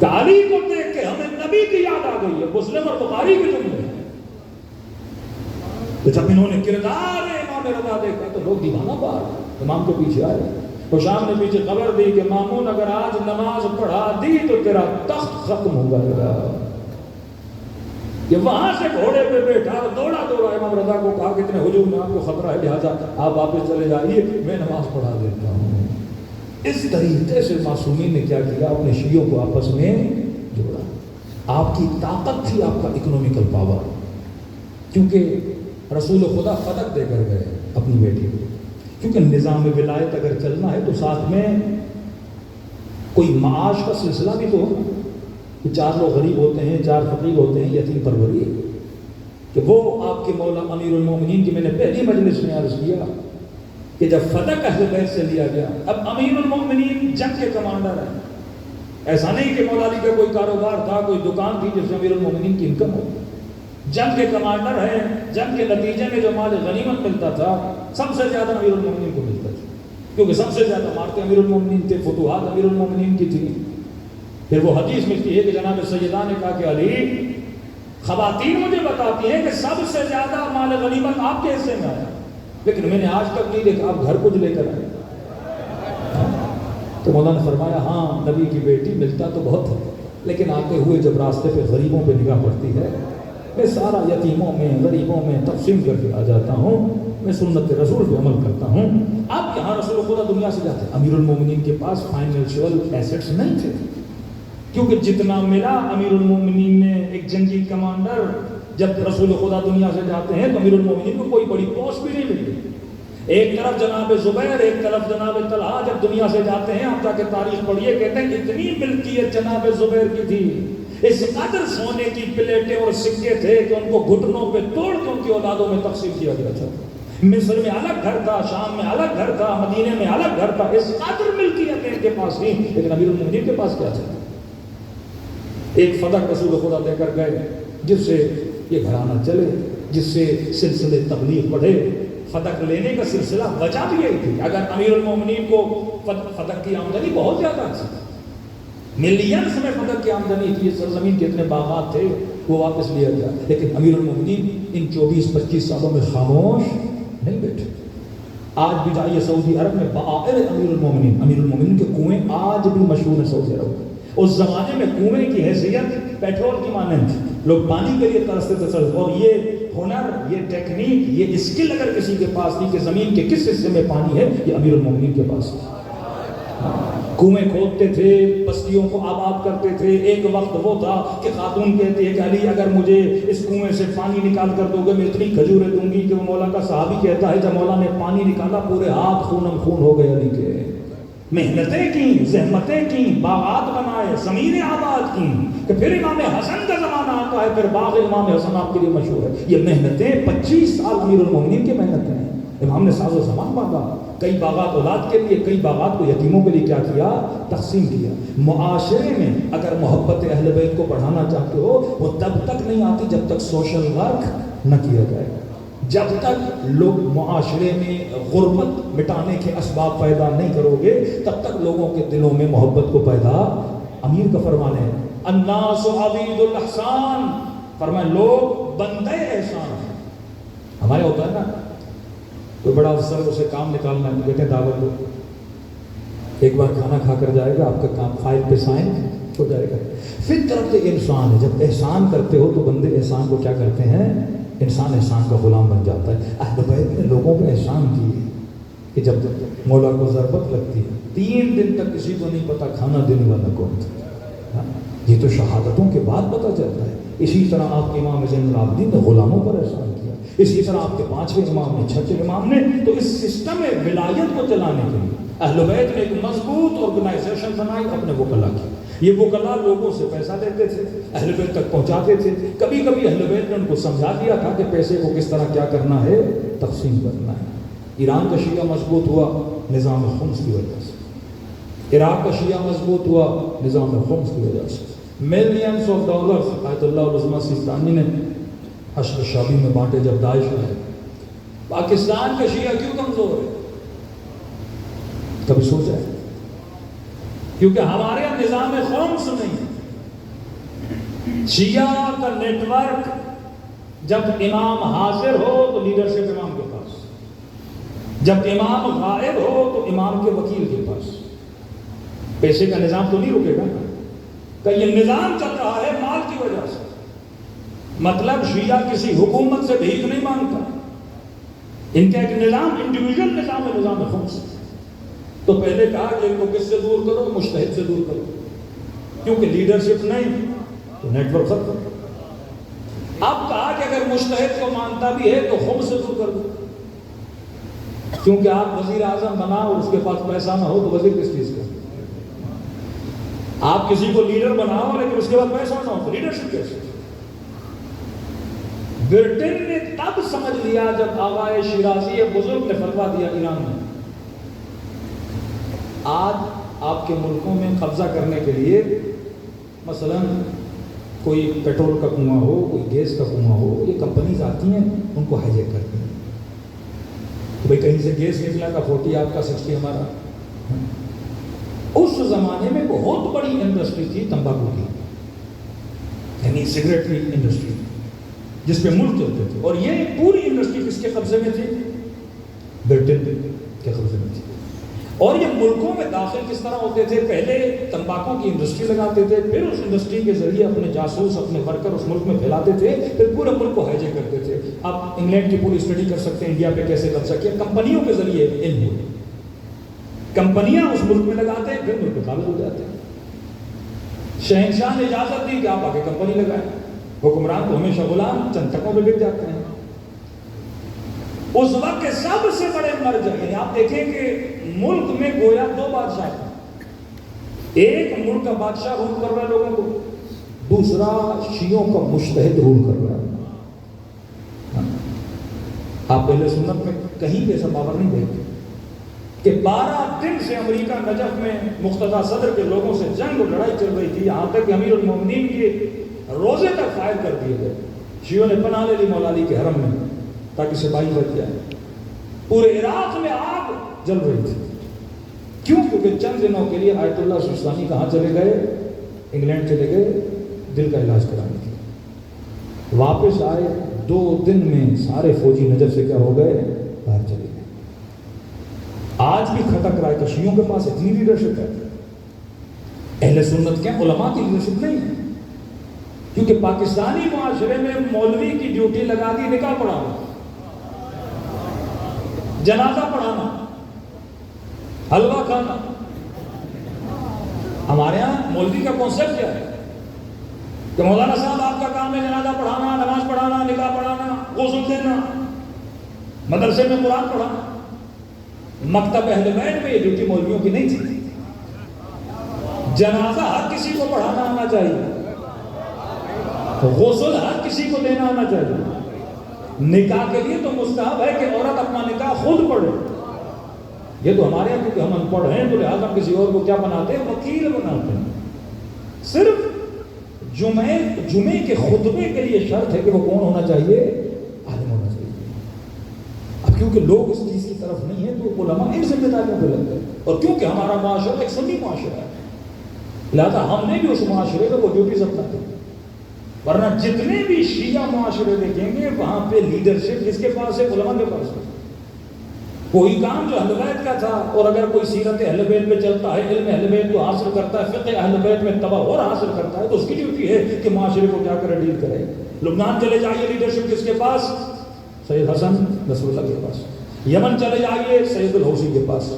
کہ علی کو دیکھ کے ہمیں نبی کی یاد آ گئی ہے، مسلم اور بخاری کے جملے ہیں۔ تو جب انہوں نے کردار امام رضا دیکھا تو لوگ دیوانہ پار امام کے پیچھے آئے، تو شام نے پیچھے خبر دی کہ مامون اگر آج نماز پڑھا دی تو تیرا تخت ختم ہو گا۔ کہ وہاں سے گھوڑے پہ بیٹھا دوڑا امام رضا کو کہا کہ اتنے ہجوم میں آپ کو خطرہ ہے لہٰذا آپ واپس چلے جائیے، میں نماز پڑھا دیتا ہوں۔ اس طریقے سے معصومین نے کیا کیا؟ اپنے شیعوں کو آپس میں جوڑا۔ آپ کی طاقت تھی آپ کا اکنومیکل پاور، کیونکہ رسول خدا فتح دے کر گئے اپنی بیٹی کو، کیونکہ نظام ولایت اگر چلنا ہے تو ساتھ میں کوئی معاش کا سلسلہ بھی تو ہو کہ 4 لوگ غریب ہوتے ہیں، 4 فقیر ہوتے ہیں، یتیم پروری ہے، کہ وہ آپ کے مولا امیر المومنین کی میں نے پہلی مجلس میں عرض کیا کہ جب فتح اہل بیت سے لیا گیا، اب امیر المومنین جنگ کے کمانڈر ہیں۔ ایسا نہیں کہ مولا علی کا کوئی کاروبار تھا، کوئی دکان تھی جس میں امیر المومنین کی انکم ہو، جنگ کے کمانڈر ہیں، جنگ کے نتیجے میں جو مال غنیمت ملتا تھا سب سے زیادہ امیر المومنین کو ملتا تھا، کیونکہ سب سے زیادہ مارتے امیر المومنین تھے، فتوحات امیر المومنین کی تھی۔ پھر وہ حدیث ملتی ہے کہ جناب سیدہ نے کہا کہ علی خواتین مجھے بتاتی ہیں کہ سب سے زیادہ مال غنیمت آپ کے حصے میں آیا، لیکن میں نے آج تک نہیں دیکھا آپ گھر کچھ لے کر آئے۔ تو مولانا نے فرمایا ہاں نبی کی بیٹی ملتا تو بہت ہے، لیکن آتے ہوئے جب راستے پہ غریبوں پہ نگاہ پڑتی ہے، میں سارا یتیموں میں غریبوں میں تقسیم کر کے آ جاتا ہوں، میں سنت رسول پہ عمل کرتا ہوں۔ اب یہاں رسول خدا دنیا سے جاتے ہیں، امیر المومنین کے پاس فائنینشیل ایسٹس نہیں تھے، کیونکہ جتنا ملا امیر المومنین نے ایک جنگی کمانڈر جب رسول خدا دنیا سے جاتے ہیں تو امیر المومنین کو کوئی بڑی پوسٹ بھی نہیں ملتی۔ ایک طرف جناب زبیر، ایک طرف جناب طلحہ جب دنیا سے جاتے ہیں، آپ جا کے تاریخ پڑھیے، کہتے ہیں اتنی ملکیت جناب زبیر کی تھی، اس قدر سونے کی پلیٹیں اور سکے تھے کہ ان کو گھٹنوں پہ توڑ کے ان کی اولادوں میں تقسیم کیا گیا تھا۔ مصر میں الگ گھر تھا، شام میں الگ گھر تھا، مدینے میں الگ گھر تھا، اس قدر ملکیت ان کے پاس تھی، لیکن امیر المومنین کے پاس کیا تھا؟ ایک فتح رسول خدا دے کر گئے جس سے یہ گھرانہ چلے، جس سے سلسلے تبلیغ بڑھے۔ فتح لینے کا سلسلہ وجہ بھی یہی تھی۔ اگر امیر المومنین کو فتح کی آمدنی بہت زیادہ تھی، ملینز میں فتح کی آمدنی تھی، سرزمین کے اتنے باغات تھے، وہ واپس لیا گیا، لیکن امیر المومنین ان 24-25 سالوں میں خاموش نہیں بیٹھے۔ آج بھی جائیے سعودی عرب میں بآئر امیر المومنین کے کنویں آج بھی مشہور ہیں سعودی عرب میں۔ اس زمانے میں کنویں کی حیثیت پیٹرول کی مانند تھی، لوگ پانی کے لیے ترستے تھے، اور یہ ہنر، یہ ٹیکنیک، یہ اسکل اگر کسی کے پاس تھی کہ زمین کے کس حصے میں پانی ہے، یہ امیر المومنین کے پاس ہے۔ کنویں کھودتے تھے، بستیوں کو آباد کرتے تھے۔ ایک وقت وہ تھا کہ خاتون کہتی ہے کہ علی اگر مجھے اس کنویں سے پانی نکال کر دو گے میں اتنی کھجوریں دوں گی، کہ وہ مولا کا صحابی کہتا ہے جب مولا نے پانی نکالا پورے ہاتھ خونم خون ہو گئے علی کے۔ محنتیں کی، زحمتیں کی، باغات بنائے، زمینیں آباد کی، کہ پھر امام حسن کا زمانہ آتا ہے، پھر باغ امام حسن آپ کے لیے مشہور ہے۔ یہ محنتیں 25 سال امیر المومنین کی محنتیں ہیں۔ امام نے ساز و سامان باندھا، کئی باغات اولاد کے لیے، کئی باغات کو یتیموں کے لیے کیا کیا؟ تقسیم کیا۔ معاشرے میں اگر محبت اہل بیت کو بڑھانا چاہتے ہو، وہ تب تک نہیں آتی جب تک سوشل ورک نہ کیا جائے، جب تک لوگ معاشرے میں غربت مٹانے کے اسباب پیدا نہیں کرو گے، تب تک لوگوں کے دلوں میں محبت کو پیدا۔ امیر کا فرمان ہے الناس عبید الاحسان، فرمائے لوگ بندے احسان ہیں۔ ہمارے ہوتا ہے نا کوئی بڑا افسر اسے کام نکالنا ہے، کہتے ہیں دعوت دو، ایک بار کھانا کھا کر جائے گا، آپ کا کام فائل پہ سائن ہو جائے گا۔ فطرت انسان ہے، جب احسان کرتے ہو تو بندے احسان کو کیا کرتے ہیں؟ انسان احسان کا غلام بن جاتا ہے۔ اہل بیت نے لوگوں پہ احسان کیے کہ جب مولا کو ضربت لگتی ہے 3 دن تک کسی کو نہیں پتا کھانا دینے والا کون تھا۔ یہ تو شہادتوں کے بعد پتہ چلتا ہے۔ اسی طرح آپ کے امام زین العابدین نے غلاموں پر احسان کیا، اسی طرح آپ کے 5ویں امام نے، 6ویں امام نے۔ تو اس سسٹم ولایت کو چلانے کے لیے اہل بیت نے ایک مضبوط آرگنائزیشن بنائی، اپنے وکلا کی۔ یہ وکلا لوگوں سے پیسہ لیتے تھے، اہل بیت تک پہنچاتے تھے۔ کبھی کبھی اہل بیت نے ان کو سمجھا دیا تھا کہ پیسے کو کس طرح کیا کرنا ہے، تقسیم کرنا ہے۔ ایران کا شیعہ مضبوط ہوا نظام خمس کی وجہ سے، عراق کا شیعہ مضبوط ہوا نظام خمس کی وجہ سے۔ ملینز آف ڈالرز آیت اللہ العظمہ سیستانی نے حشر شابی میں بانٹے جب داعش آئے۔ پاکستان کا شیعہ کیوں کمزور ہے؟ کبھی سوچا ہے؟ کیونکہ ہمارے یہاں نظام خمس نہیں ہے۔ شیعہ کا نیٹ ورک جب امام حاضر ہو تو لیڈرشپ امام کے پاس، جب امام غائب ہو تو امام کے وکیل کے پاس۔ پیسے کا نظام تو نہیں رکے گا کہ یہ نظام چل رہا ہے مال کی وجہ سے۔ مطلب شیعہ کسی حکومت سے بھیک نہیں مانگتا، ان کا ایک نظام انڈیویجول نظام ہے، نظام خمس۔ تو پہلے کہا کہ ان کو کس سے دور کرو؟ مجتہد سے دور کرو، کیونکہ لیڈرشپ نہیں تو نیٹ ورک ختم۔ اب کہا کہ اگر مجتہد کو مانتا بھی ہے تو خمس سے دور کر دو، کیونکہ آپ وزیر اعظم بنا اور اس کے پاس پیسہ نہ ہو تو وزیر کس چیز کا؟ آپ کسی کو لیڈر بناؤ لیکن اس کے بعد پیسہ نہ ہو تو لیڈرشپ کیسے؟ برٹن نے تب سمجھ لیا جب آغائے شیرازی بزرگ نے فتویٰ دیا ایران میں۔ آج آپ کے ملکوں میں قبضہ کرنے کے لیے مثلا کوئی پیٹرول کا کنواں ہو، کوئی گیس کا کنواں ہو، یہ کمپنیز آتی ہیں ان کو ہائیجیک کرتی ہیں۔ تو بھئی کہیں سے گیس نکلا کا 40 آپ کا 60 ہمارا۔ اس زمانے میں بہت بڑی انڈسٹری تھی تمباکو کی، یعنی سگریٹ کی انڈسٹری جس پہ ملک چلتے تھے، اور یہ پوری انڈسٹری کس کے قبضے میں تھی؟ برٹن کے قبضے میں تھی۔ اور یہ ملکوں میں داخل کس طرح ہوتے تھے؟ پہلے تمباکو کی انڈسٹری لگاتے تھے، پھر اس انڈسٹری کے ذریعے اپنے جاسوس، اپنے ورکر اس ملک میں پھیلاتے تھے، پھر پورے ملک کو ہائیجیک کرتے تھے۔ آپ انگلینڈ کی پوری اسٹڈی کر سکتے ہیں انڈیا پہ کیسے قبضہ کیا، کمپنیوں کے ذریعے علم ہوئے، کمپنیاں اس ملک میں لگاتے ہیں، پھر ملک پہ قابض ہو جاتے ہیں۔ شہنشاہ نے اجازت دی کہ آپ آگے کمپنی لگائیں، حکمران تو ہمیشہ غلام، چند ٹکوں پہ بک جاتے ہیں۔ اس وقت کے سب سے بڑے مرجع، یعنی آپ دیکھیں کہ ملک میں گویا 2 بادشاہ ہیں، ایک ملک کا بادشاہ رول کر رہا ہے لوگوں کو، دوسرا شیعوں کا مجتہد رول کر رہا ہے۔ آپ پہلے سنت میں کہیں بھی ایسا باور نہیں دیکھتے کہ 12 دن سے امریکہ نجف میں مقتدیٰ صدر کے لوگوں سے جنگ اور لڑائی چل رہی تھی، یہاں تک کہ امیر المومنین کے روزے تک فائر کر دیے گئے۔ شیعوں نے پناہ لے لی مولا علی کے حرم میں تاکہ سپاہی بچ جائے۔ پورے عراق میں آگ جل رہی تھی، کیوں؟ کیونکہ چند دنوں کے لیے آیت اللہ سیستانی کہاں چلے گئے؟ انگلینڈ چلے گئے دل کا علاج کرانے کے لیے۔ واپس آئے 2 دن میں سارے فوجی نجف سے کیا ہو گئے؟ باہر چلے گئے۔ آج بھی کھٹک رہا ہے کہ شیعوں کے پاس اتنی لیڈرشپ ہے اہل سنت کے علماء کی لیڈرشپ نہیں ہے، کیونکہ پاکستانی معاشرے میں مولوی کی ڈیوٹی لگا دی نکاح پڑھانا، جنازہ پڑھانا، حلوہ کھانا۔ ہمارے ہاں مولوی کا کانسیپٹ کیا ہے کہ مولانا صاحب آپ کا کام ہے جنازہ پڑھانا، نماز پڑھانا، نکاح پڑھانا، غسل دینا، مدرسے میں قرآن پڑھانا۔ مکتب اہل بیت میں یہ ڈیوٹی مولویوں کی نہیں تھی۔ جنازہ ہر کسی کو پڑھانا آنا چاہیے، غسل ہر کسی کو دینا آنا چاہیے۔ نکاح کے لیے تو مستحب ہے کہ عورت اپنا نکاح خود پڑھے۔ یہ تو ہمارے یہاں کیونکہ ہم ان پڑھ ہیں تو لہٰذا کسی اور کو کیا بناتے ہیں؟ وکیل بناتے ہیں۔ صرف جمعے کے خطبے کے لیے شرط ہے کہ وہ کون ہونا چاہیے؟ عالم ہونا چاہیے۔ اب کیونکہ لوگ اس چیز کی طرف نہیں ہیں تو علماء ان ذمہ داریوں پہ لگتے ہیں، اور کیونکہ ہمارا معاشرہ ایک سنی معاشرہ ہے لہذا ہم نے بھی اس معاشرے میں وہ ڈیوٹیز اپناتے ہیں۔ ورنہ جتنے بھی شیعہ معاشرے دیکھیں گے وہاں پہ لیڈرشپ جس کے پاس ہے علماء کے پاس ہے۔ کوئی کام جو اہل بیت کا تھا، اور اگر کوئی سیرت اہل بیت میں چلتا ہے، علم اہل بیت کو حاصل کرتا ہے، فقہ اہل بیت میں تبحر حاصل کرتا ہے، تو اس کی ڈیوٹی ہے کہ معاشرے کو کیا کرے، ڈیل کرے۔ لبنان چلے جائیے، لیڈرشپ کس کے پاس؟ سید حسن نصر اللہ کے پاس۔ یمن چلے جائیے، سید الحوثی کے پاس۔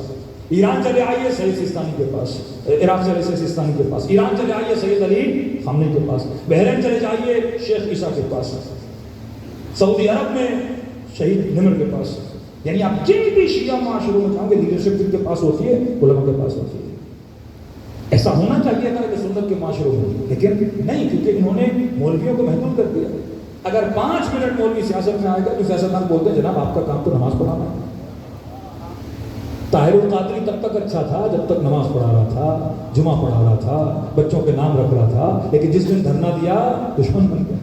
ایران چلے آئیے، سید سیستانی کے پاس۔ عراق چلے سید سیستانی کے پاس۔ ایران چلے آئیے، سید علی خامنئی کے پاس۔ بحرین چلے جائیے، شیخ عیسیٰ کے پاس۔ سعودی عرب میں شہید نمر کے پاس۔ یعنی آپ جن بھی شیعہ معاشروں میں جاؤں گے لیڈرشپ جن کے پاس ہوتی ہے علماء کے پاس ہوتی ہے۔ ایسا ہونا چاہیے تھا کہ سنت کے معاشروں میں، لیکن نہیں، کیونکہ انہوں نے مولویوں کو محدود کر دیا۔ اگر 5 منٹ مولوی سیاست میں آئے گا تو سیاستدان بولتے ہیں جناب آپ کا کام تو نماز پڑھانا ہے۔ طاہر القادری تب تک اچھا تھا جب تک نماز پڑھا رہا تھا، جمعہ پڑھا رہا تھا، بچوں کے نام رکھ رہا تھا، لیکن جس دن دھرنا دیا دشمن بن گیا۔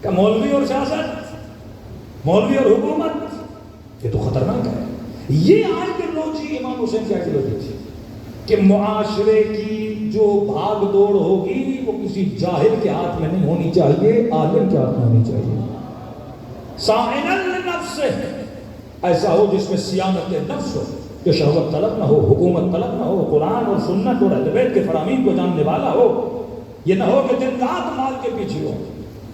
کہ مولوی اور سیاست، مولوی اور حکومت، یہ تو خطرناک ہے۔ یہ آئیڈیالوجی امام حسین کی آئیڈیالوجی تھی کہ معاشرے کی جو بھاگ دوڑ ہوگی وہ کسی جاہل کے ہاتھ میں نہیں ہونی چاہیے، عالم کے ہاتھ میں ہونی چاہیے۔ صائنا لنفس، ایسا ہو جس میں صیانت نفس ہو، جو شہوت طلب نہ ہو، حکومت طلب نہ ہو، قرآن اور سنت اور اہل بیت کے فرامین کو جاننے والا ہو۔ یہ نہ ہو کہ دن رات مال کے پیچھے ہو۔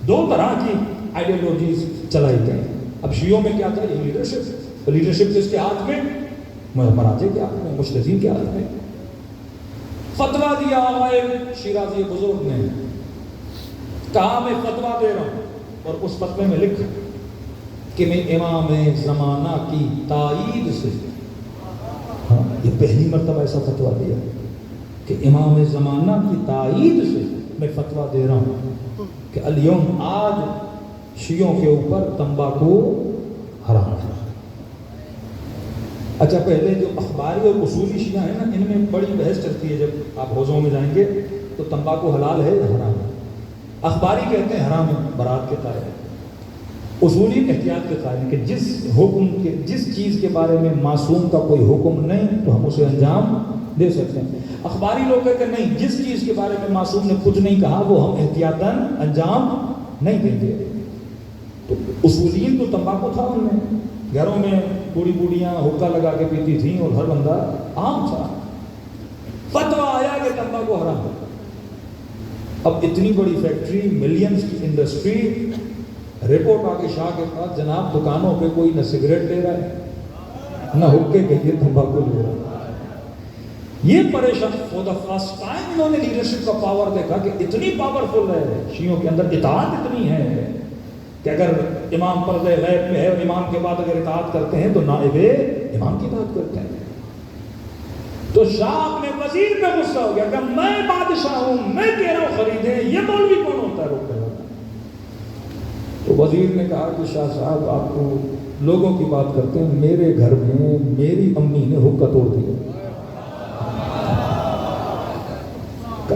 دو طرح کی آئیڈیالوجیز چلائی گئی۔ اب شیعوں میں کیا تھا؟ یہ لیڈرشپ۔ لیڈرشپ کس کے ہاتھ میں؟ مراجع کے ہاتھ میں، مجتہدین کے ہاتھ میں۔ فتویٰ دیا آقائے شیرازی بزرگ نے، کہا میں فتویٰ دے رہا ہوں، اور اس فتوے میں لکھا کہ میں امام زمانہ کی تائید سے، ہاں یہ پہلی مرتبہ ایسا فتویٰ دیا کہ امام زمانہ کی تائید سے میں فتویٰ دے رہا ہوں کہ الیوم، آج شیعوں کے اوپر تمباکو حرام ہے۔ اچھا، پہلے جو اخباری اور اصولی شیعہ ہیں نا، ان میں بڑی بحث چلتی ہے۔ جب آپ حوضوں میں جائیں گے تو تمباکو حلال ہے یا حرام ہے؟ اخباری کہتے ہیں حرام ہے، برات کے قائل ہے۔ اصولی احتیاط کے قائل ہے کہ جس چیز کے بارے میں معصوم کا کوئی حکم نہیں تو ہم اسے انجام دے سکتے ہیں۔ اخباری لوگ کہتے ہیں نہیں، جس چیز کے بارے میں معصوم نے کچھ نہیں کہا وہ ہم احتیاطاً انجام نہیں دیں گے۔ تو اصولین تو تمباکو تھا، ان میں گھروں میں بوڑھی بوڑھیاں حکا لگا کے پیتی تھیں اور ہر بندہ عام تھا۔ فتویٰ آیا کہ تمباکو حرام ہے۔ اب اتنی بڑی فیکٹری، ملینز کی انڈسٹری، رپورٹ آ کے شاہ کے پاس، جناب دکانوں پہ کوئی نہ سگریٹ لے رہا ہے نہ حکے کے لیے تمباکو لے رہا ہے۔ یہ پریشان، فور دا فرسٹ ٹائم انہوں نے لیڈرشپ کا پاور دیکھا کہ اتنی پاورفل ہے شیعوں کے اندر، اطاعت اتنی ہے کہ اگر امام پردہ غیب میں ہے اور امام کے بعد اگر اطاعت کرتے ہیں تو نائب امام کی اطاعت کرتے ہیں۔ تو شاہ اپنے وزیر پہ غصہ ہو گیا کہ میں بادشاہ ہوں، میں کہہ رہا ہوں خریدیں، یہ مولوی کون ہوتا ہے روکنے والا؟ تو وزیر نے کہا کہ شاہ صاحب آپ کو لوگوں کی بات کرتے ہیں، میرے گھر میں میری امی نے حکا توڑ دیا،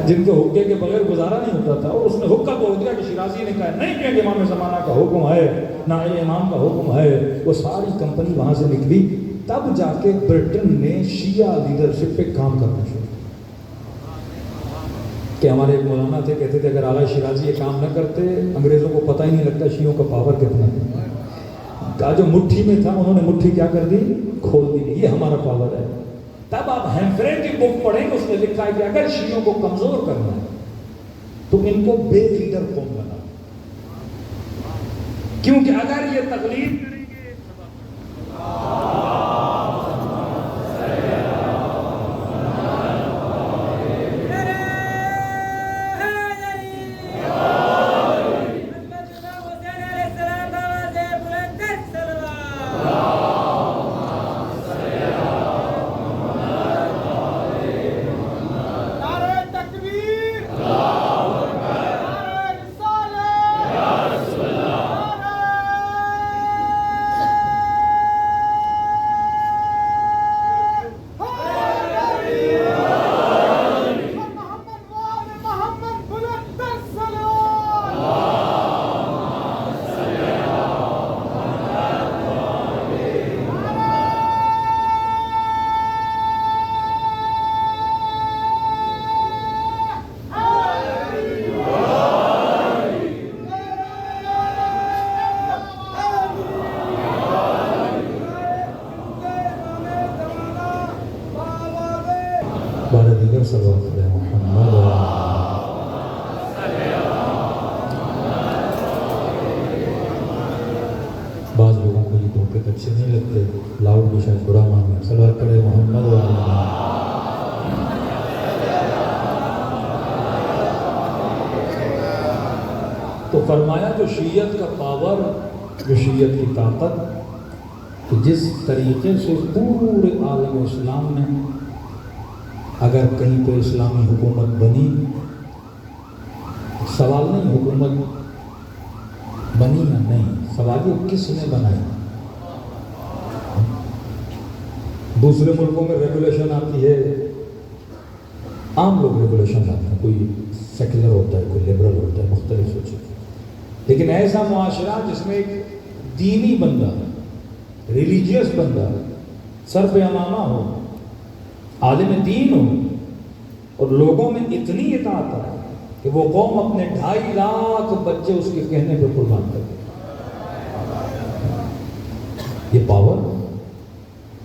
جن کے حکے کے بغیر گزارا نہیں ہوتا تھا، اور اس نے حکا توڑ دیا کہ شیرازی نے کہا نہیں کہ امام زمانہ کا حکم ہے، نہ امام کا حکم ہے۔ وہ ساری کمپنی وہاں سے نکلی۔ تب جا کے برٹن نے شیعہ لیڈرشپ پہ کام کرنا شروع کہ ہمارے ایک مولانا تھے، کہتے تھے اگر اعلیٰ شیرازی یہ کام نہ کرتے انگریزوں کو پتہ ہی نہیں لگتا شیعوں کا پاور کتنا ہے۔ کہا جو مٹھی میں تھا انہوں نے مٹھی کیا کر دی؟ کھول دی۔ یہ ہمارا پاور ہے۔ تب آپ ہیمفرے کی بک پڑھیں گے، اس میں لکھا ہے کہ اگر شیعوں کو کمزور کرنا ہے تو ان کو بے لیڈر قوم بنا، کیونکہ اگر یہ تقلید کریں گے دیگر صلوات علی محمد. بعض لوگوں کو یہ ٹوپک اچھے نہیں لگتے، لاؤڈ بھی شاید برا مانگا. صلوات علی محمد. تو فرمایا جو شیعت کا پاور، جو شیعت کی طاقت، کہ جس طریقے سے پورے عالم اسلام میں اگر کہیں پہ اسلامی حکومت بنی، سوال نہیں حکومت بنی یا نہیں، سوال یہ کس نے بنائی. دوسرے ملکوں میں ریگولیشن آتی ہے، عام لوگ ریگولیشن لاتے ہیں، کوئی سیکولر ہوتا ہے، کوئی لبرل ہوتا ہے، مختلف سوچیں. لیکن ایسا معاشرہ جس میں ایک دینی بندہ، ریلیجیس بندہ سر پہ امامہ ہو، عالم دین ہو، اور لوگوں میں اتنی اطاعت ہے کہ وہ قوم اپنے 2.5 لاکھ بچے اس کے کہنے پہ قربان کر دے. یہ پاور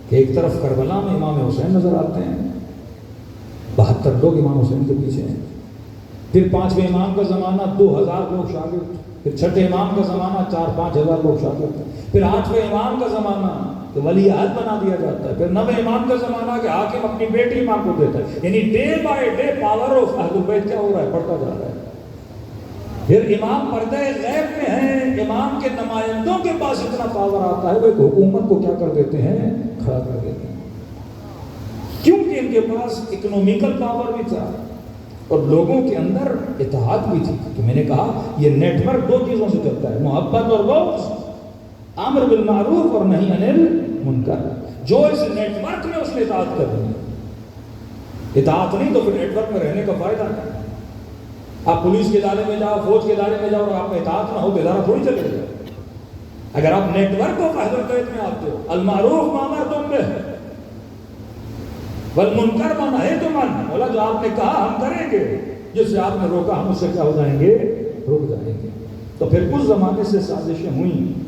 کہ ایک طرف کربلا میں امام حسین نظر آتے ہیں، 72 لوگ امام حسین کے پیچھے ہیں. پھر 5ویں امام کا زمانہ 2000 لوگ شاگرد، پھر 6ٹھے امام کا زمانہ 4-5 ہزار لوگ شاگرد، پھر 8ویں امام کا زمانہ کہ ولی عہد بنا دیا جاتا ہے، پھر 9ویں امام کا زمانہ کہ حاکم اپنی بیٹی امام کو دیتا ہے. یعنی day by day power of اہل بیت کیا ہو رہا ہے، بڑھتا جا رہا ہے. پھر امام پردہ غیب میں ہیں، امام کے نمائندوں کے پاس اتنا پاور آتا ہے وہ ایک حکومت کو کیا کر دیتے ہیں، کھڑا کر دیتے ہیں. کیونکہ ان کے پاس اکنومیکل پاور بھی تھا اور لوگوں کے اندر اطاعت بھی تھی. کہ میں نے کہا یہ نیٹ ورک 2 چیزوں سے چلتا ہے، محبت اور بغض، امر بالمعروف اور نہی عن المنکر. جو اس نیٹ ورک میں اس نے اطاعت کرنی ہے، اطاعت نہیں تو پھر نیٹ ورک میں رہنے کا فائدہ نہیں. آپ پولیس کے ادارے میں جاؤ، فوج کے ادارے میں جاؤ اور آپ میں اطاعت نہ ہو تو ادارہ تھوڑی چلے گا. اگر آپ نیٹ ورک کو فائدہ میں آتے ہو، المعروف ما امرتم بہ والمنکر ما نہیتم عنہ، بولا جو آپ نے کہا ہم کریں گے، جس سے آپ نے روکا ہم اس سے کیا ہو جائیں گے، رک جائیں گے. تو پھر اس زمانے سے سازشیں ہوئیں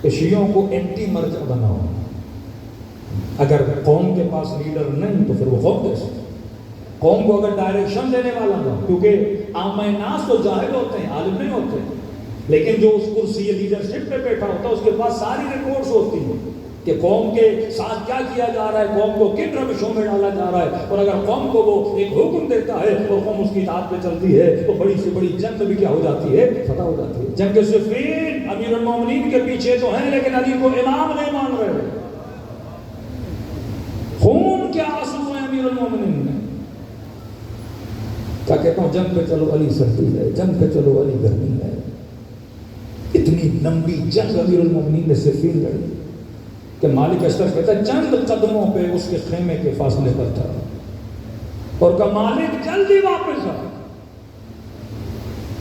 کہ شیعوں کو اینٹی مرجع بناؤ. اگر قوم کے پاس لیڈر نہیں تو پھر وہ قوم کیسے؟ قوم کو اگر ڈائریکشن دینے والا نہ، کیونکہ عام ناس تو جاہل ہوتے ہیں، عالم نہیں ہوتے، لیکن جو اس کرسی لیڈرشپ پہ بیٹھا ہوتا ہے اس کے پاس ساری ریپورٹس ہوتی ہیں کہ قوم کے ساتھ کیا کیا جا رہا ہے، قوم کو کن روشوں میں ڈالا جا رہا ہے. اور اگر قوم کو وہ ایک حکم دیتا ہے اور قوم اس کی اطاعت پہ چلتی ہے تو بڑی سے بڑی جنگ بھی کیا ہو جاتی ہے، فتح ہو جاتی ہے. جنگ صفین امیر المومنین کے پیچھے تو ہیں لیکن علی کو امام نہیں مان رہے. خون کے آنسو ہیں امیر المومنین نے. کیا کہتا ہوں، جنگ پہ چلو علی سردی ہے، جنگ پہ چلو علی گرمی ہے. اتنی لمبی جنگ امیر المومنین نے صفین لڑی کہ مالک اشتر کہتا ہے چند قدموں پہ اس کے خیمے کے فاصلے پر تھا اور کہا مالک جلدی واپس آ.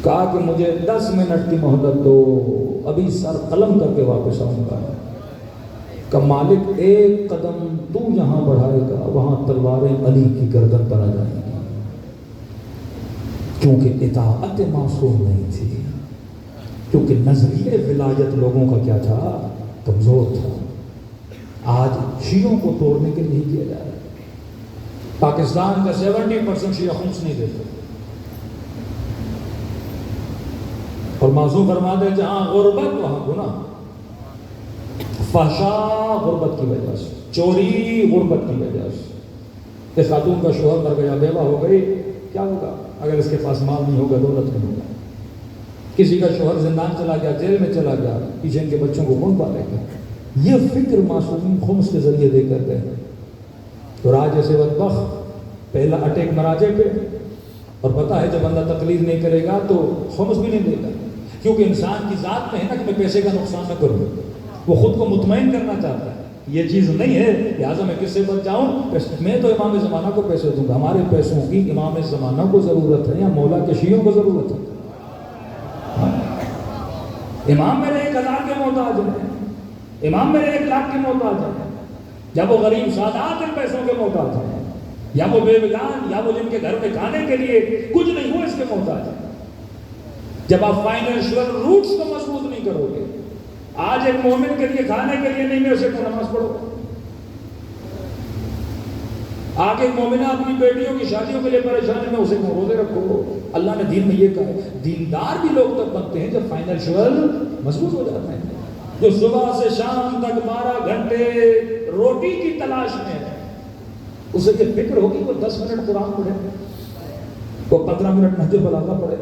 کہا کہ مجھے 10 منٹ کی مہلت دو، ابھی سر قلم کر کے واپس آؤں گا. کہ مالک ایک قدم تو جہاں بڑھائے گا وہاں تلواریں علی کی گردن پر آ جائیں گی. کیونکہ اطاعت معصوم نہیں تھی، کیونکہ نظریہ ولایت لوگوں کا کیا تھا، کمزور تھا. آج شیعوں کو توڑنے کے لیے کیا جا رہا ہے. پاکستان کا 70% شیعہ خمس نہیں دیتے، اور معصوم فرما دے جہاں غربت وہاں گناہ، فحشا غربت کی وجہ سے، چوری غربت کی وجہ سے۔ ایک خاتون کا شوہر مر گیا، بیوہ ہو گئی، کیا ہوگا اگر اس کے پاس مال نہیں ہوگا، دولت نہیں ہوگا؟ کسی کا شوہر زندان چلا گیا، جیل میں چلا گیا، پیچھے ان کے بچوں کو کون پالے گا؟ یہ فکر معصومین خمس کے ذریعے دے کر گئے، اور آج ایسے بدبخت پہلا اٹیک مراجے پہ، اور پتہ ہے جب بندہ تقلید نہیں کرے گا تو خمس بھی نہیں دے گا، کیونکہ انسان کی ذات میں ہے نا کہ میں پیسے کا نقصان نہ کروں، وہ خود کو مطمئن کرنا چاہتا ہے، یہ چیز نہیں ہے لہٰذا میں کس سے بچ جاؤں، میں تو امام زمانہ کو پیسے دوں گا۔ ہمارے پیسوں کی امام زمانہ کو ضرورت ہے یا مولا کے شیعوں کو ضرورت ہے؟ امام میرے 1000 کے محتاج ہیں، امام میرے 1 لاکھ کے محتاج ہیں، یا وہ غریب سادات ان پیسوں کے محتاج ہیں، یا وہ بے بیگان، یا وہ جن کے گھر میں کھانے کے لیے کچھ نہیں ہو اس کے محتاج ہیں۔ جب آپ فائنینشیل روٹس کو مضبوط نہیں کرو گے، آج ایک مومن کے لیے کھانے کے لیے نہیں میں اسے کو نماز پڑھو، آج ایک مومنہ اپنی بیٹیوں کی شادیوں کے لیے پریشان ہے میں اسے کو روزے رکھو۔ اللہ نے دین میں یہ کہا ہے، دیندار بھی لوگ تب بنتے ہیں جب فائنینشیل مضبوط ہو جاتے ہیں، جو صبح سے شام تک 12 گھنٹے روٹی کی تلاش میں ہے، اسے یہ فکر ہوگی وہ 10 منٹ قرآن پڑھے، وہ 15 منٹ نہج البلاغہ پڑھے،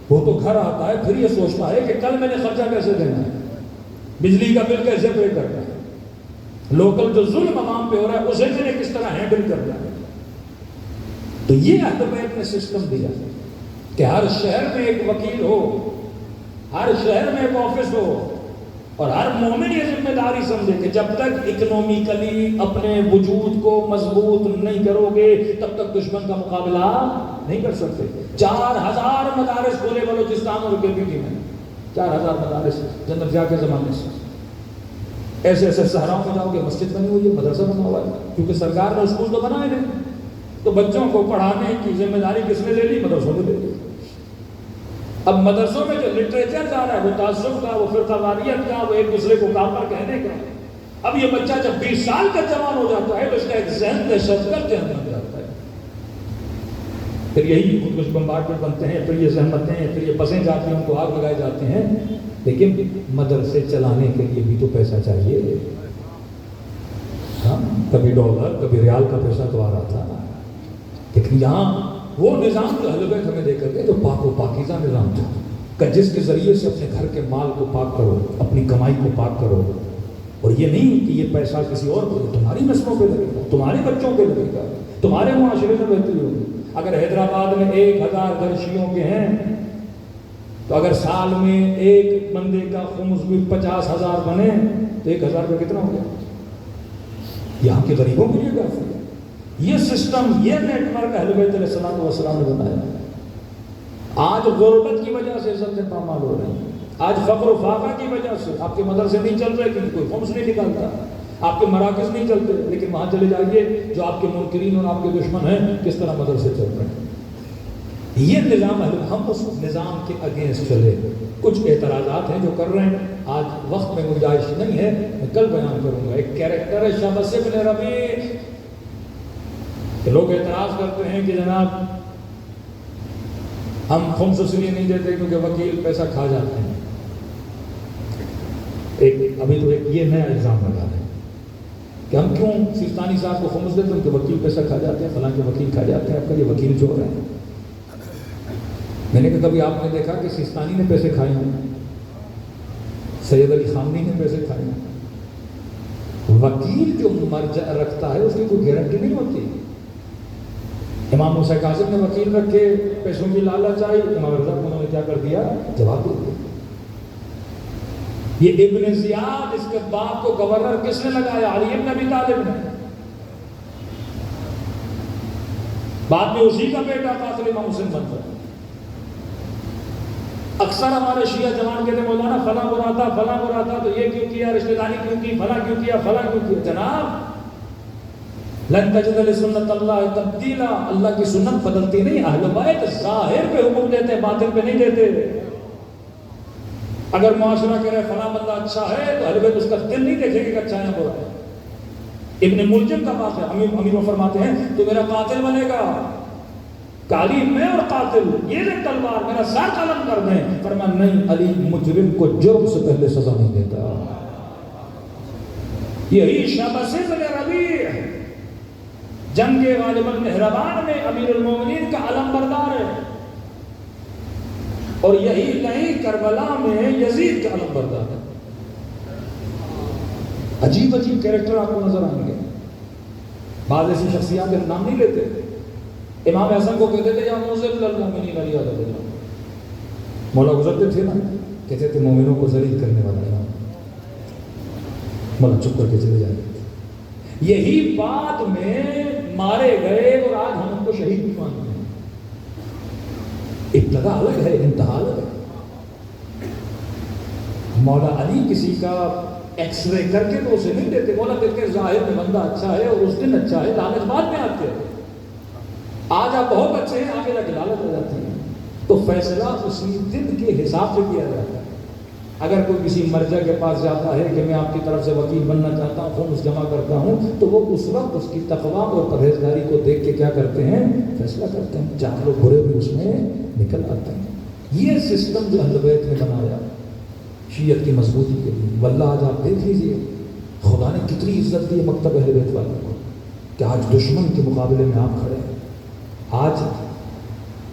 وہ تو گھر آتا ہے پھر یہ سوچتا ہے کہ کل میں نے خرچہ کیسے دینا ہے، بجلی کا بل کیسے پے کرنا ہے، لوکل جو ظلم عوام پہ ہو رہا ہے اسے میں نے کس طرح ہینڈل کرنا ہے۔ تو یہ اہل بیت نے سسٹم دیا کہ ہر شہر میں ایک وکیل ہو، ہر شہر میں ایک آفس ہو، اور ہر مومن یہ ذمہ داری سمجھے کہ جب تک اکنومیکلی اپنے وجود کو مضبوط نہیں کرو گے تب تک دشمن کا مقابلہ نہیں کر سکتے۔ 4000 مدارس کھولے بلوچستان اور گلگت میں، 4000 مدارس جنرل ضیاء کے زمانے سے۔ ایسے ایسے صحراؤں میں جاؤ گے مسجد بنی ہوئی ہے، مدرسہ بنا ہوا ہے، کیونکہ سرکار نے اسکول تو بنائے نہیں، تو بچوں کو پڑھانے کی ذمہ داری کس نے لے لی؟ مدرسوں نے لے لی۔ اب مدرسوں میں جو لٹریچر جا رہا ہے وہ تعصب کا، وہ فرقہ واریت کا، وہ ایک دوسرے کو کافر کہنے کا۔ اب یہ بچہ جب 20 سال کا جوان ہو جاتا ہے تو اس کا ایک ذہن دہشت گرد ذہن بن جاتا ہے، پھر یہی خودکش بمبارڈمنٹ بنتے ہیں، پھر یہ زحمتیں، پھر یہ بسیں جاتی ہیں، ان کو آگ لگائے جاتے ہیں۔ لیکن مدرسے چلانے کے لیے بھی تو پیسہ چاہیے، ہاں کبھی ڈالر کبھی ریال کا پیسہ تو آ رہا تھا، لیکن یہاں وہ نظام جو اہل بیت ہمیں دے کر گئے تو پاک و پاکیزہ نظام تھا کہ جس کے ذریعے سے اپنے گھر کے مال کو پاک کرو، اپنی کمائی کو پاک کرو، اور یہ نہیں کہ یہ پیسہ کسی اور کو، تمہاری نسلوں پہ لگے گا، تمہارے بچوں پہ لگے گا، تمہارے معاشرے میں بہتری ہوگی۔ اگر حیدرآباد میں 1000 گھر شیعوں کے ہیں تو اگر سال میں ایک بندے کا خمس بھی 50,000 بنے تو 1000 کا کتنا ہو گیا؟ یہاں کے غریبوں کے لیے کافی ہے۔ یہ سسٹم، یہ نیٹ ورک اہل بیت علیہ السلام والسلام نے بنایا۔ آج غربت کی وجہ سے عزت پامال ہو رہی ہے، آج فقر و فاقہ کی وجہ سے آپ کے مدرسے نہیں چل رہے کیونکہ کوئی خمس نہیں نکالتا، آپ کے مراکز نہیں چلتے، لیکن وہاں چلے جائیے جو آپ کے منکرین اور آپ کے دشمن ہیں کس طرح مدرسے چل رہے ہیں۔ یہ نظام ہم اس نظام کے اگینسٹ چلے۔ کچھ اعتراضات ہیں جو کر رہے ہیں، آج وقت میں گنجائش نہیں ہے، میں کل بیان کروں گا۔ ایک کیریکٹر ہے شمس بن ربیع، کہ لوگ اعتراض کرتے ہیں کہ جناب ہم خمس اس لیے نہیں دیتے کیونکہ وکیل پیسہ کھا جاتے ہیں۔ ابھی تو یہ نیا الزام لگا ہے کہ ہم کیوں سیستانی صاحب کو خمس دیتے ہیں کہ وکیل پیسہ کھا جاتے ہیں، فلاں کے وکیل کھا جاتے ہیں، آپ کا یہ وکیل چور ہے۔ میں نے کہا کبھی آپ نے دیکھا کہ سیستانی نے پیسے کھائے ہیں، سید علی خامنی نے پیسے کھائے ہیں؟ وکیل جو مرجع رکھتا ہے اس کی کوئی گارنٹی نہیں ہوتی۔ امام موسیٰ کاظم نے وکیل رکھے، پیسوں کی لالچ آئی، امام رضا کو انہوں نے کیا کر دیا؟ جواب دے دیا۔ یہ ابن زیاد، اس کے باپ کو گورنر کس نے لگایا؟ علی بن ابی طالب نے۔ بعد میں اسی کا بیٹا قاتل امام حسین بن گیا۔ اکثر ہمارے شیعہ جوان کہتے ہیں مولانا فلاں برا تھا، فلاں برا تھا، تو یہ کیوں کیا، رشتہ داری کیوں کی، فلاں کیوں کیا، فلاں کیوں کیا۔ جناب لن تجد لسنت اللہ تبدیلا، اللہ کی سنت بدلتی نہیں۔ اہل بیت ظاہر پہ حکم دیتے ہیں، باطن پہ نہیں دیتے۔ اگر معاشرہ کہہ رہے فلاں بندہ اچھا ہے تو اہل بیت اس کا دل نہیں دیکھے کہ اچھا ہے برا ہے۔ ابن ملجم کا واقعہ امیر فرماتے ہیں تو میرا قاتل بنے گا، کالی میں اور قاتل یہ لے تلوار میرا سر قلم کر دیں، فرمایا نہیں، علی مجرم کو جرم سے پہلے سزا نہیں دیتا۔ یہی شبس بن ربیع جنگ غالب المہربان میں امیر المومنین کا علم بردار ہے، اور یہی نہیں کربلا میں یزید کا علم بردار ہے۔ عجیب عجیب کریکٹر آپ کو نظر آئیں گے۔ بعض ایسی شخصیات کے نام نہیں لیتے، امام حسن کو کہتے تھے یا مذل المومنین علی علیہ السلام، مولا گزرتے تھے نا کہتے تھے مومنوں کو ذلیل کرنے والا امام، مولا چپ کر کے چلے جائے۔ یہی بعد میں مارے گئے اور آج ہم ان کو شہید بھی مانتے ہیں۔ ابتدا الگ ہے، انتہا الگ ہے۔ مولا علی کسی کا ایکس رے کر کے تو اسے نہیں دیتے، مولا کہتے ہیں ظاہر میں بندہ اچھا ہے اور اس دن اچھا ہے، لالچ بعد میں آتے ہیں۔ آج آپ بہت اچھے ہیں، آگے لگ لالچ ہو جاتی ہے، تو فیصلہ اسی دن کے حساب سے کیا جاتا ہے۔ اگر کوئی کسی مرجع کے پاس جاتا ہے کہ میں آپ کی طرف سے وکیل بننا چاہتا ہوں، فنڈز جمع کرتا ہوں، تو وہ اس وقت اس کی تقویٰ اور پرہیزگاری کو دیکھ کے کیا کرتے ہیں؟ فیصلہ کرتے ہیں۔ چار لوگ برے بھی اس میں نکل آتے ہیں۔ یہ سسٹم جو اہل بیت نے بنایا شیعت کی مضبوطی کے لیے، واللہ آج آپ دیکھ لیجئے خدا نے کتنی عزت دی ہے مکتب اہل بیت والوں کو، کہ آج دشمن کے مقابلے میں آپ کھڑے ہیں۔ آج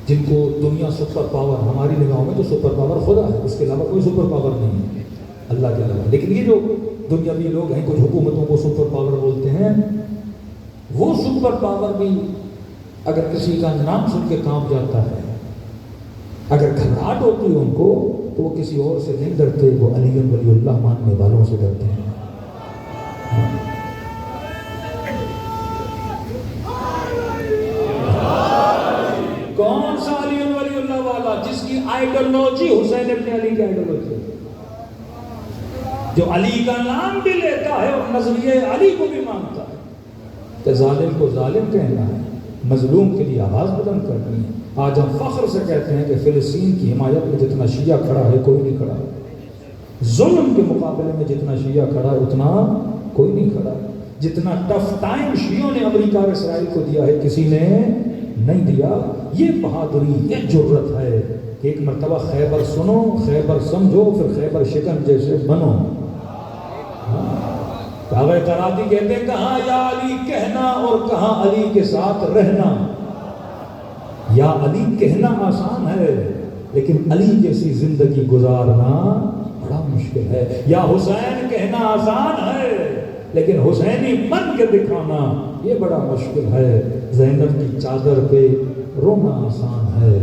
جن کو دنیا سپر پاور، ہماری نگاہوں میں تو سپر پاور خدا ہے، اس کے علاوہ کوئی سپر پاور نہیں ہے اللہ کے علاوہ، لیکن یہ جو دنیاوی لوگ ہیں کچھ حکومتوں کو سپر پاور بولتے ہیں، وہ سپر پاور بھی اگر کسی کا نام سن کے کانپ جاتا ہے، اگر گھبراہٹ ہوتی ہے ان کو، تو وہ کسی اور سے نہیں ڈرتے، وہ علی ولی اللہ ماننے والوں سے ڈرتے ہیں۔ کون سا علی ولی اللہ والا جس کی آئیڈیالوجی حسین ابن علی کی آئیڈیالوجی ہے، جو علی کا نام بھی لیتا ہے اور نظریہ علی کو بھی مانتا ہے، کہ ظالم کو ظالم کہنا ہے، مظلوم کے لیے آواز بلند کرنی ہے۔ آج ہم فخر سے کہتے ہیں کہ فلسطین کی حمایت میں جتنا شیعہ کھڑا ہے کوئی نہیں کھڑا، ظلم کے مقابلے میں جتنا شیعہ کھڑا ہے اتنا کوئی نہیں کھڑا، جتنا ٹف ٹائم شیعوں نے امریکہ اور اسرائیل کو دیا ہے کسی نے نہیں دیا۔ یہ بہادری، یہ جرت ہے کہ ایک مرتبہ خیبر سنو، خیبر سمجھو، پھر خیبر شکن جیسے بنو۔ کعبہ قراتی کہتے ہیں کہاں یا علی کہنا اور کہاں علی کے ساتھ رہنا۔ یا علی کہنا آسان ہے لیکن علی جیسی زندگی گزارنا بڑا مشکل ہے۔ یا حسین کہنا آسان ہے لیکن حسینی بن کے دکھانا یہ بڑا مشکل ہے۔ زینب کی چادر پہ رونا آسان ہے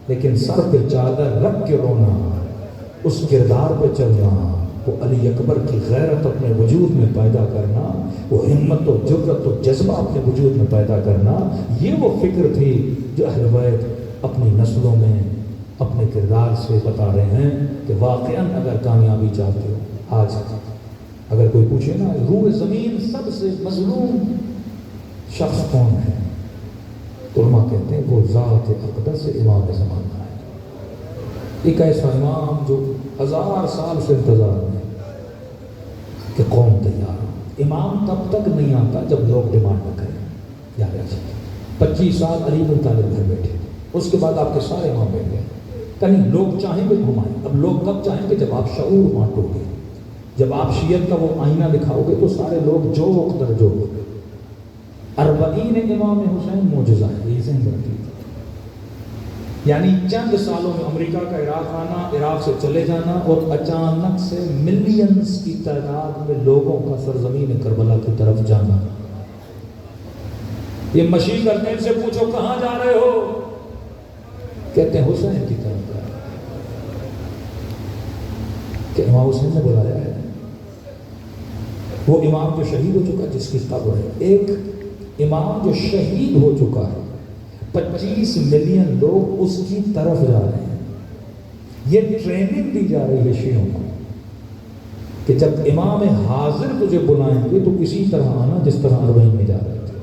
لیکن سر پہ چادر رکھ کے رونا، اس کردار پہ چلنا، وہ علی اکبر کی غیرت اپنے وجود میں پیدا کرنا، وہ ہمت و جرت و جذبہ اپنے وجود میں پیدا کرنا، یہ وہ فکر تھی جو اہل بیت اپنی نسلوں میں اپنے کردار سے بتا رہے ہیں کہ واقعاً اگر کامیابی چاہتے ہو۔ آج اگر کوئی پوچھے نا روح زمین سب سے مظلوم شخص کون ہے، تو علماء کہتے ہیں وہ ذات اقدس امام زمانہ ہے۔ ایک ایسا امام جو 1000 سال سے انتظار میں کہ قوم تیار ہو۔ امام تب تک نہیں آتا جب لوگ ڈیمانڈ نہ کریں۔ یاد رکھیے 25 سال علی بن طالب گھر بیٹھے، اس کے بعد آپ کے سارے امام بیٹھ گئے، کہیں لوگ چاہیں گے گھمائیں۔ اب لوگ کب چاہیں گے؟ جب آپ شعور بانٹو گے، جب آپ شیعت کا وہ آئینہ دکھاؤ گے تو سارے لوگ جوق در جوق۔ 40 امام حسین معجزہ ہے، یہ ذہن رکھیے۔ یعنی چند سالوں میں امریکہ کا عراق آنا، عراق سے چلے جانا اور اچانک سے ملینز کی تعداد میں لوگوں کا سرزمین کربلا کی طرف جانا۔ یہ مشی کرتے ہیں، ان سے پوچھو کہاں جا رہے ہو، کہتے ہیں حسین کی طرف جا رہے ہیں، کہ امام حسین نے بلایا ہے۔ وہ امام جو شہید ہو چکا جس کی قبر ہے، ایک امام جو شہید ہو چکا ہے، 25 ملین لوگ اس کی طرف جا رہے ہیں۔ یہ ٹریننگ دی جا رہی ہے شیعوں کو کہ جب امام حاضر تجھے بلائیں گے تو اسی طرح آنا جس طرح 40 میں جا رہے تھے،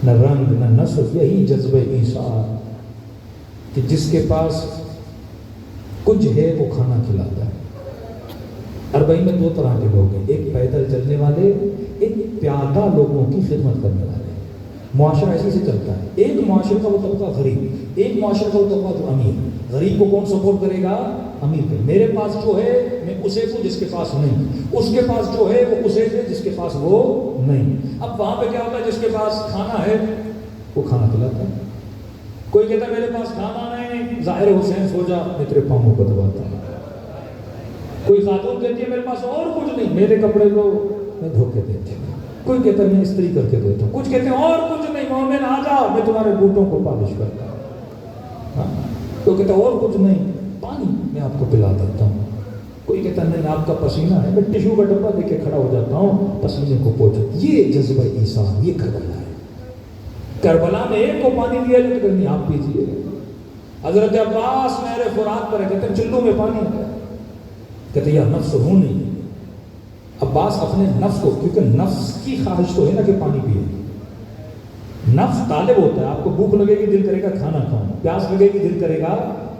نہ رنگ نہ نسل، یہی جذبہ عیسیٰ کہ جس کے پاس کچھ ہے وہ کھانا کھلاتا ہے۔ 40 میں 2 طرح کے لوگ ہیں، ایک پیدل چلنے والے، ایک زیادہ لوگوں کی خدمت کرنے والے ہیں۔ معاشرہ اسی سے چلتا ہے، ایک معاشرے کا وہ طبقہ غریب، ایک معاشرے کا وہ طبقہ جو امیر۔ غریب کو کون سپورٹ کرے گا؟ امیر کو۔ میرے پاس جو ہے میں اسے دوں جس کے پاس نہیں، اس کے پاس جو ہے وہ اسے دے جس کے پاس وہ نہیں۔ اب وہاں پہ کیا ہوتا ہے؟ جس کے پاس کھانا ہے وہ کھانا کھلاتا ہے۔ کوئی کہتا ہے میرے پاس کھانا نہیں، ظاہر حسین سو جا میں تیرے پاؤں کو دباتا ہوں۔ کوئی خاتون کہتی ہے میرے پاس اور کچھ نہیں، میرے کپڑے کو میں دھو کے دیتی ہوں۔ کوئی کہتا ہے میں استری کر کے دیتا ہوں۔ کچھ کہتے ہیں اور کچھ نہیں مومن آ جاؤ میں تمہارے بوٹوں کو پالش کرتا ہوں۔ کوئی کہتا ہے اور کچھ نہیں، پانی میں آپ کو پلا دیتا ہوں۔ کوئی کہتا ہے نہیں آپ کا پسینہ ہے، میں ٹشو کا ڈبہ دے کے کھڑا ہو جاتا ہوں، پسینے کو پوچھو۔ یہ جذبہ ایثار، یہ کربلا ہے۔ کربلا میں ایک کو پانی دیا جائے تو نہیں آپ پیجیے۔ حضرت عباس نہر فرات پر کہتے ہیں چلو میں پانی آ گیا، کہتے ہیں یا نفس ہوں نہیں۔ عباس اپنے نفس کو، کیونکہ نفس کی خواہش تو ہے نا کہ پانی پیے، نفس طالب ہوتا ہے، آپ کو بھوک لگے گی دل کرے گا کھانا کھاؤں، پیاس لگے گی دل کرے گا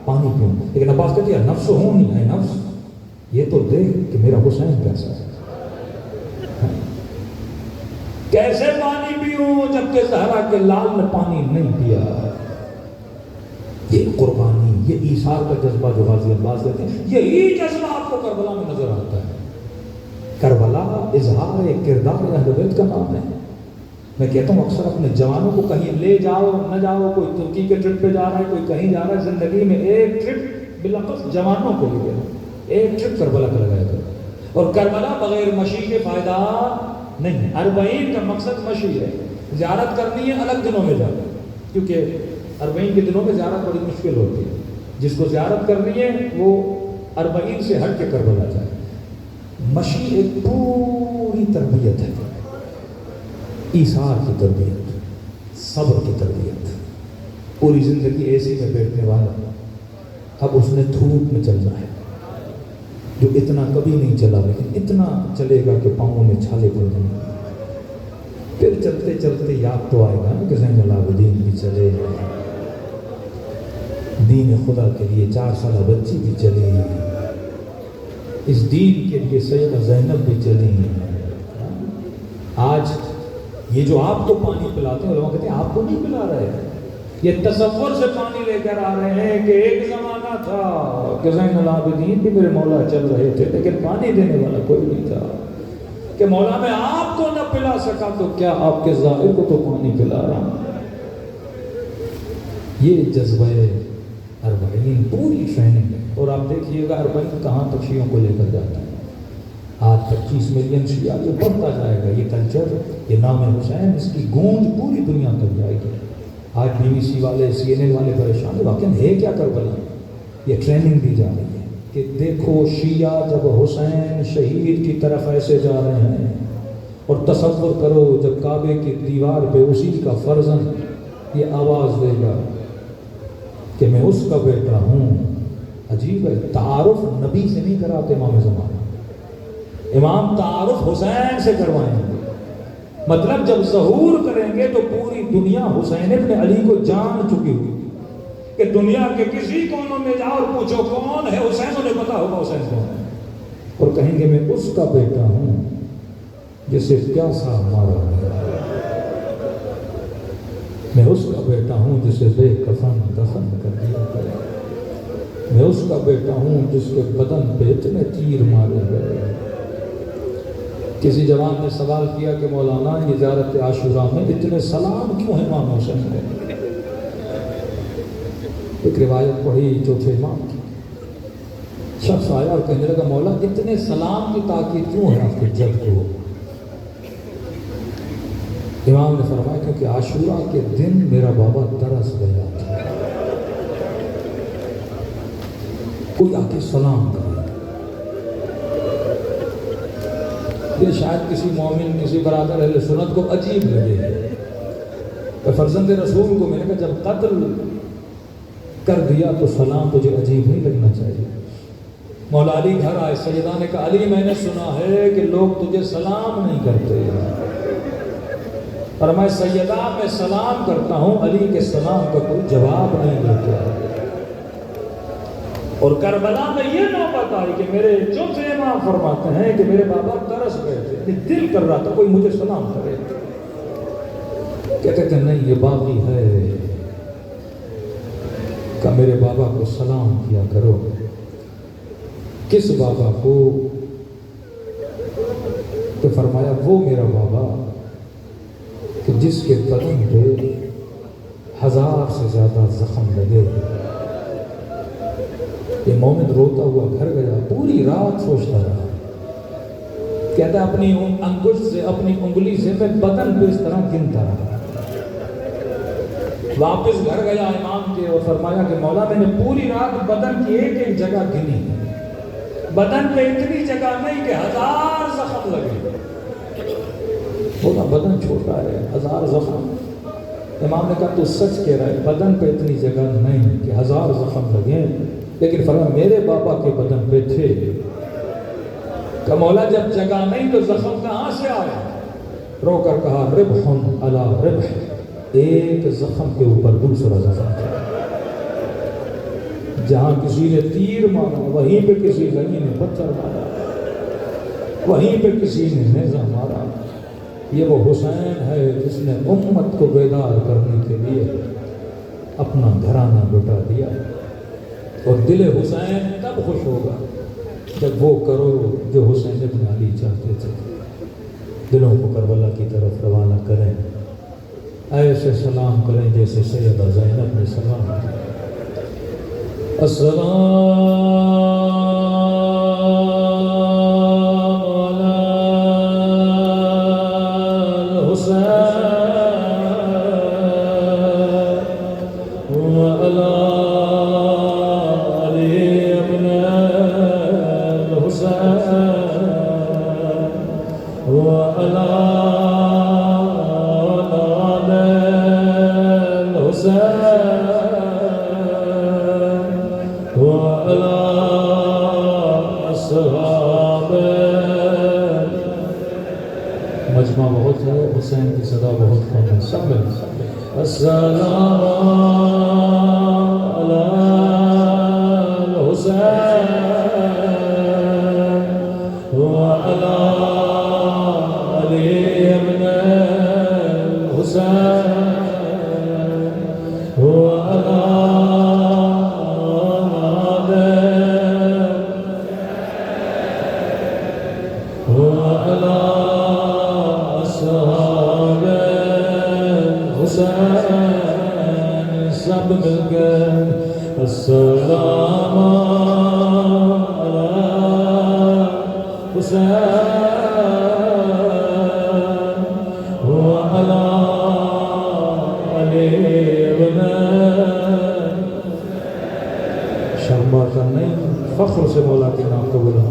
پانی پیوں، لیکن عباس کہتے ہیں نفس ہوں نہیں، ہے نفس یہ تو دیکھ کہ میرا حسین کیسا ہے، کیسے پانی پیوں جبکہ زہرا کے لال نے پانی نہیں پیا۔ یہ قربانی، یہ ایثار کا جذبہ جو غازی عباس کہتے ہیں، یہی جذبہ آپ کو کربلا میں نظر آتا ہے۔ کربلا اظہار کردار اہل بیت کا نام ہے۔ میں کہتا ہوں اکثر اپنے جوانوں کو کہیں لے جاؤ نہ جاؤ، کوئی ترکی کے ٹرپ پہ جا رہا ہے، کوئی کہیں جا رہا ہے، زندگی میں ایک ٹرپ بلخص جوانوں کو لے گیا، ایک ٹرپ کربلا کا لگایا کرو۔ اور کربلا بغیر مشی کے فائدہ نہیں ہے۔ 40 کا مقصد مشی ہے، زیارت کرنی ہے الگ دنوں میں جانا، کیونکہ 40 کے دنوں میں زیارت بڑی مشکل ہوتی ہے۔ جس کو زیارت کرنی ہے وہ 40 سے ہٹ کے کربلا جائے۔ مشی ایک پوری تربیت ہے، ایثار کی تربیت، صبر کی تربیت۔ پوری زندگی اے سی میں بیٹھنے والا اب اس نے دھوپ میں چلنا ہے، جو اتنا کبھی نہیں چلا لیکن اتنا چلے گا کہ پاؤں میں چھالے پڑ جائیں گے۔ پھر چلتے چلتے یاد تو آئے گا نا کہ زین العابدین بھی چلے، دین خدا کے لیے 4 سالہ بچی بھی چلی، اس دین کے لیے سیدہ زینب بھی چلی۔ آج یہ جو آپ کو پانی پلاتے ہیں علماء کہتے ہیں آپ کو نہیں پلا رہے، یہ تصور سے پانی لے کر آ رہے ہیں کہ ایک زمانہ تھا کہ زین العابدین بھی میرے مولا چل رہے تھے لیکن پانی دینے والا کوئی نہیں تھا، کہ مولا میں آپ کو نہ پلا سکا تو کیا آپ کے ظاہر کو تو پانی پلا رہا ہوں۔ یہ جذبہ 40 پوری ٹریننگ ہے۔ اور آپ دیکھیے گا 40 کہاں تک شیعوں کو لے کر جاتا ہے۔ آج 25 ملین شیعہ، یہ بڑھتا جائے گا، یہ کلچر، یہ نام حسین، اس کی گونج پوری دنیا تک جائے گی۔ آج BBC والے CNN والے پریشان ہیں، واقعی ہے کیا کربلا؟ یہ ٹریننگ دی جا رہی ہے کہ دیکھو شیعہ جب حسین شہید کی طرف ایسے جا رہے ہیں، اور تصور کرو جب کعبے کی دیوار پہ اسی کا فرزند یہ آواز دے گا کہ میں اس کا بیٹا ہوں۔ عجیب ہے، تعارف نبی سے نہیں کراتے امام زمان، امام تعارف حسین سے کروائیں گے۔ مطلب جب ظہور کریں گے تو پوری دنیا حسین ابن علی کو جان چکی ہوئی کہ دنیا کے کسی کونوں میں جاؤ اور پوچھو کون ہے حسین، انہیں پتا ہوگا حسین کون ہے، اور کہیں گے میں اس کا بیٹا ہوں جسے پیاسا مارا گیا، میں اس کا بیٹا ہوں جسے بے کفن دفن کر دیا گیا، میں اس کا بیٹا ہوں جس کے بدن پہ اتنے تیر مارے گئے۔ کسی جوان نے سوال کیا کہ مولانا یہ زیارت عاشوراء میں اتنے سلام کیوں ہیں امام حسین کو؟ ایک روایت پڑھی چوتھے امام کی، شخص آیا اور کہنے لگا مولا اتنے سلام کی تاکید کیوں ہے آپ کے جد کو؟ امام نے فرمایا کیونکہ عاشوراء کے دن میرا بابا ترس گیا تھا، کوئی آ کے سلام کرے۔ یہ شاید کسی مومن، کسی برادر اہل سنت کو عجیب لگے، فرزند رسول کو میں نے کہا جب قتل کر دیا تو سلام تجھے عجیب نہیں لگنا چاہیے۔ مولا علی گھر آئے، سیدہ نے کہا علی میں نے سنا ہے کہ لوگ تجھے سلام نہیں کرتے، اور میں سیدہ میں سلام کرتا ہوں، علی کے سلام کا کوئی جواب نہیں دیتا۔ اور کربلا میں یہ نوبت آئی کہ میرے چوتھے امام فرماتے ہیں کہ میرے بابا ترس گئے تھے، دل کر رہا تھا کوئی مجھے سلام کرے. کہتے تھے نہیں یہ باقی ہے کہ میرے بابا کو سلام کیا کرو. کس بابا کو؟ تو فرمایا وہ میرا بابا کہ جس کے بدن پہ 1000 سے زیادہ زخم لگے. یہ مومن روتا ہوا گھر گیا, پوری رات سوچتا رہا. کہتا اپنی انگشت سے, اپنی انگلی سے میں بدن پہ اس طرح گنتا رہا. واپس گھر گیا امام کے اور فرمایا کہ مولا میں نے پوری رات بدن کی ایک ایک جگہ گنی, بدن پہ اتنی جگہ نہیں کہ 1000 زخم لگے. بولا بدن چھوٹا ہے 1000 زخم. امام نے کہا تو سچ کہہ رہا ہے, بدن پہ اتنی جگہ نہیں کہ 1000 زخم لگے, لیکن فرمایا میرے بابا کے بدن پہ تھے. کہ مولا جب جگہ نہیں تو زخم کہاں سے آیا؟ رو کر کہا ربحن علی ربح, ایک زخم کے اوپر دوسرا زخم تھا. جہاں کسی نے تیر مارا وہیں پہ کسی غنی نے پتھر مارا, وہیں پہ کسی نے نیزہ مارا. یہ وہ حسین ہے جس نے امت کو بیدار کرنے کے لیے اپنا گھرانہ لٹا دیا. اور دل حسین تب خوش ہوگا جب وہ کرو جو حسین ابن علی چاہتے تھے. دلوں کو کربلا کی طرف روانہ کریں, ایسے سلام کریں جیسے سیدہ زینب نے سلام کیا. السلام مجمع بہت ہے, حسین کی صدا بہت کم ہے. سب میں السلام علی الحسین وعلی علی ابن الحسین وعلی سب مل کے السلام علی حسین وعلی علی ابن. شرما کا نہیں, فخر سے مولا کے نام کو بلا.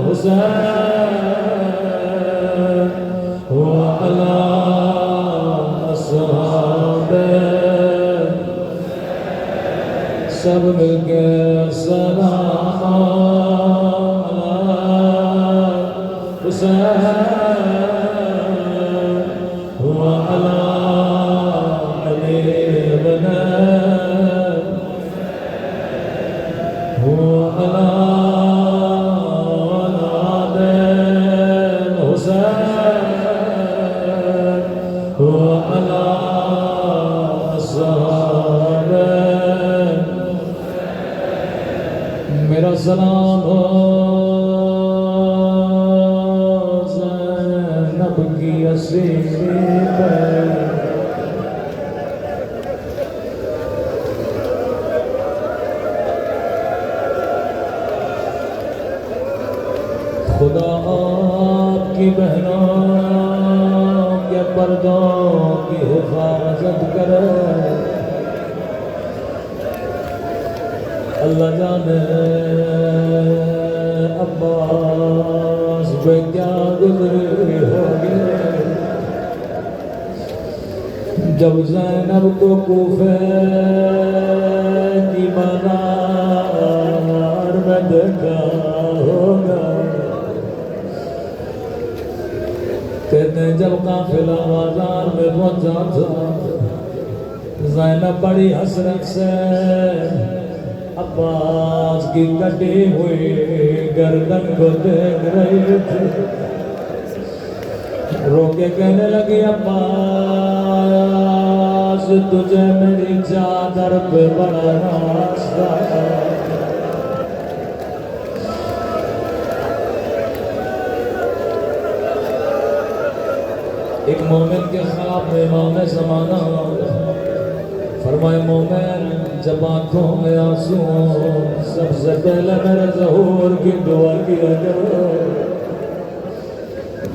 حسین سب مل کے سلام حسین وعلی علی ابن وعلی حسین وعلی اصحاب. میرا سلام ہو زینب کی اسیر پہ, خدا آپ کی بہنوں کے پردوں کی حفاظت کرے. اللہ جانے عباس پہ کیا گزری ہوگی جب زینب کو کوفے کی بازار میں دیکھا ہوگا. کہتے ہیں جب قافلہ بازار میں پہنچا تھا, زینب بڑی حسرت سے عباس کی کٹی ہوئی گردن کو دیکھ رہے تھے، رو کے کہنے لگی عباس تجھے میری چادر پہ بڑا ناز تھا، ایک مومن کے خواب میں امام زمانہ فرمائے مومن جب آنکھوں میں آنسو سب سے پہلے میرے ظہور کی دعا کیا کرو۔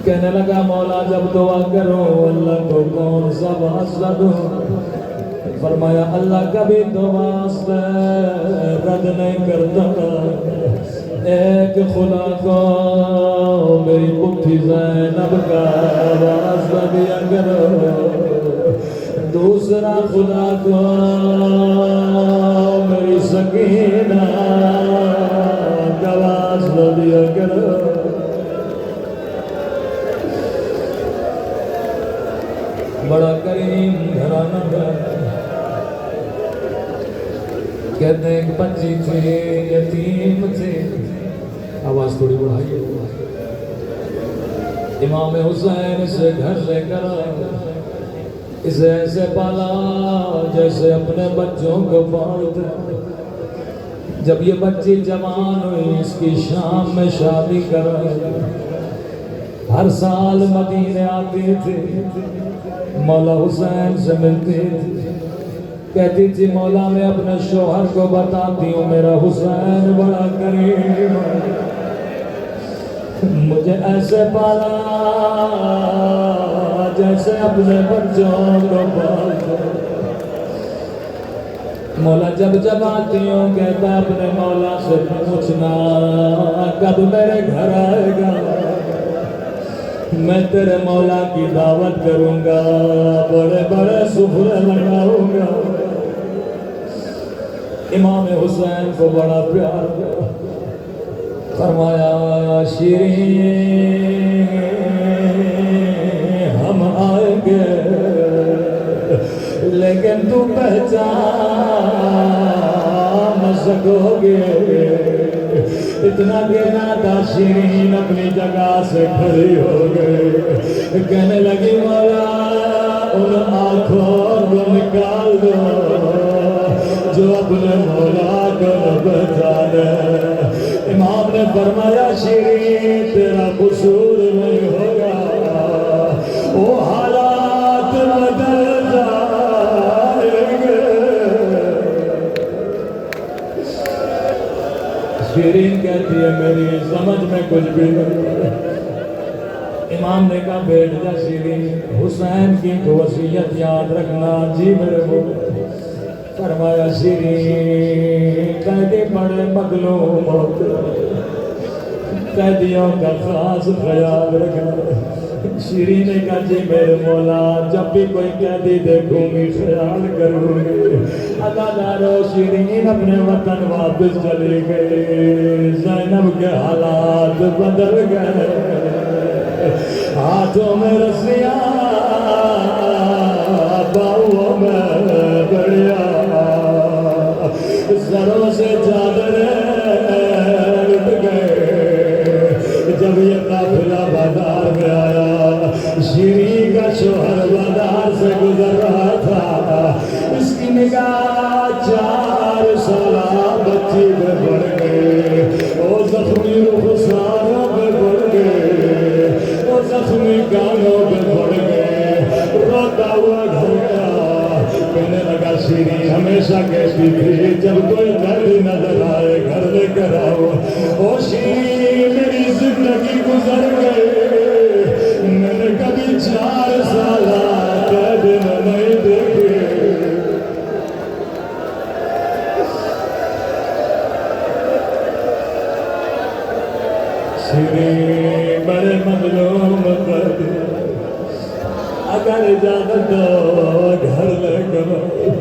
کہنے لگا مولا جب دعا کرو اللہ کو کون سا واسطہ دوں؟ فرمایا اللہ کبھی تو واسطہ رد نہیں کرتا، ایک خدا کو میری پٹھی زینب کا واسطہ دیا کرو، دوسرا خدا کو میری سکینہ کا واسطہ دیا کرو۔ بڑا کریم گھرانہ ہے، کہتے ہیں ایک بچی تھی یتیم تھے، آواز تھوڑی بڑھائیے، امام حسین اسے گھر لے کر اسے ایسے پالا جیسے اپنے بچوں کو پالتے۔ جب یہ بچی جوان ہوئی اس کی شام میں شادی کر، ہر سال مدینے آتی تھی، مولا حسین سے ملتی تھی، کہتی تھی مولا میں اپنے شوہر کو بتاتی ہوں میرا حسین بڑا کریم ہے، مجھے ایسے پالا جیسے اپنے بچوں کو پالتا۔ مولا جب جب آتی ہوں کہتا اپنے مولا سے پوچھنا کب میرے گھر آئے گا، میں تیرے مولا کی دعوت کروں گا، بڑے بڑے سفرے لگاؤں گا۔ امام حسین کو بڑا پیار فرمایا شیرین ہم آئیں گے لیکن تو پہچان نہ سکو گے۔ اتنا کہنا تھا شیرین اپنی جگہ سے کھڑی ہو گئے، کہنے لگی مولا ان آنکھوں کو نکال دو جو اپنے مولا کو پہچانے۔ امام نے فرمایا شیرین تیرا قصور نہیں ہوگا، وہ حالات بدل جائیں گے۔ شیرین کہتی ہے میری سمجھ میں کچھ بھی نہیں۔ امام نے کہا بیٹھ جا شیرین، حسین کی وصیت یاد رکھنا جی میرے وہ۔ فرمایا شیرین قیدی بڑے مظلوم ہوتے، قیدیوں کا خاص خیال رکھنا۔ شیرین نے کہا جی میرے مولا جب بھی کوئی قیدی دیکھوں گی خیال کروں گی۔ ادادارو شیرین اپنے وطن واپس چلی گئی، زینب کے حالات بدل گئے، ہاتھوں میں رسیاں باہوں میں بڑیا، سروں سے چادریں اٹھ گئے۔ جب یہ قافلہ بازار میں آیا، شیرین کا شوہر بازار سے گزر رہا تھا، اس کی نگاہ 4 سالہ بچی پہ پڑ گئی، وہ زخمی رخساروں پہ پڑ گئے، وہ زخمی کانوں پہ پڑ گئے، روتا ہوا گھر گیا۔ کہنے لگا شیرین ہمیشہ کہتی تھی جب کوئی قیدی نظر آئے گھر لے کر آؤ۔ او شیرین میری زندگی گزر گئی، میں نے کبھی 4 سالہ قیدی نہیں دیکھے۔ شیرین بڑے مظلوم قیدی، اگر اجازت دو گھر لے کر آؤ۔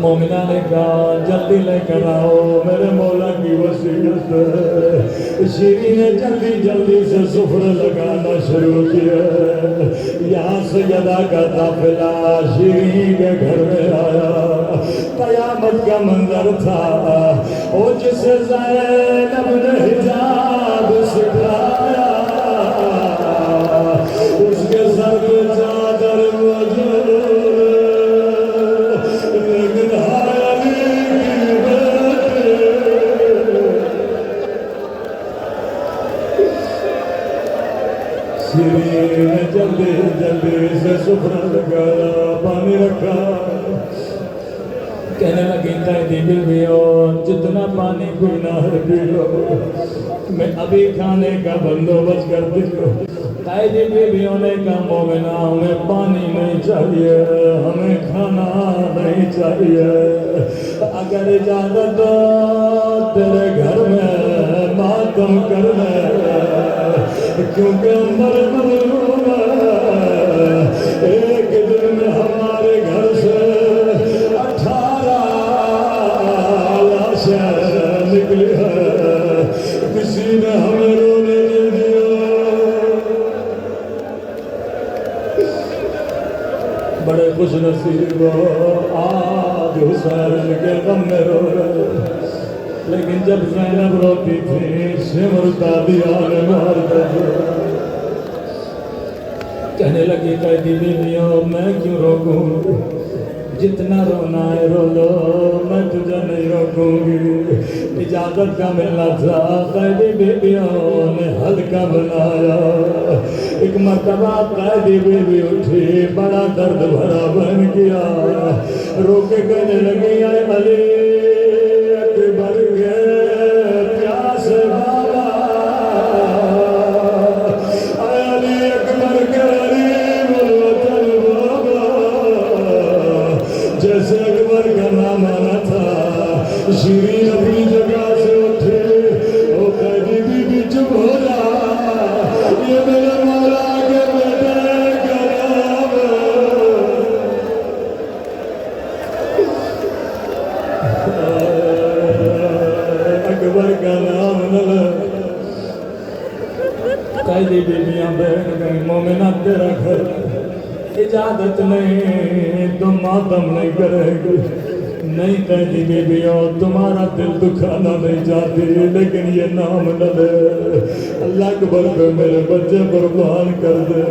مومنہ نے کہا جلدی لے کر آؤ میرے مولا کی وصیت ہے۔ شیرین نے جلدی جلدی سے سفرے لگانا شروع کیا۔ یہاں سیدہ کا قافلہ شیرین کے گھر میں آیا، قیامت کا منظر تھا، وہ جسے زینب نے حجاب سکھایا، اس کے سر پہ چادر موجود، لیکن علی کی بیٹی شیرین نے جلدی جلدی سے سفرہ لگایا، پانی رکھا، کہنے لگی قیدی بیویو جتنا پانی پینا ہے پی لو، میں ابھی کھانے کا بندوبست کر دوں۔ قیدی بیویوں نے کہا مومنہ ہمیں پانی نہیں چاہیے، ہمیں کھانا نہیں چاہیے، اگر اجازت دو تیرے گھر میں ماتم کر لے، کیونکہ عمر مظلوم ہے، ایک دن میں ہمارے گھر سے 18 لاشیں نکلی ہے، کسی نے ہمیں رونے نہیں دیا۔ بڑے خوش نصیب آج حسین کے غم میں رو رہے، لیکن جب زینب روتی تھی سمرتا دیا نے مار دے، کہنے لگی قیدی بیویوں میں کیوں روکوں، جتنا رونا ہے رو لو، میں تجھے نہیں روکوں گی۔ اجازت کا ملنا تھا، قیدی بیویوں نے حلقہ بنایا، ایک مرتبہ قیدی بیوی اٹھی، بڑا درد بھرا بہن کیا، رو کے کہنے لگی اے علی اکبر کے پیاسے بابا، اے علی اکبر کے غریب الوطن بابا، جیسے اکبر کا نام آنا تھا، شیرین اپنی جگہ سے اٹھے، او قیدی بی بی چپ ہو جا، یہ میرے مولا کے بیٹے کا نام ہے، اکبر کا نام نہ لے۔ قیدی بیویاں بیٹھ گئی، مومنہ تیرا گھر، اجازت نہیں تم ماتم نہیں کرے گی، نہیں قیدی بیویوں تمہارا دل دکھانا نہیں چاہتی، لیکن یہ نام نہ لے، اللہ اکبر پہ میرے بچے قربان کر دے،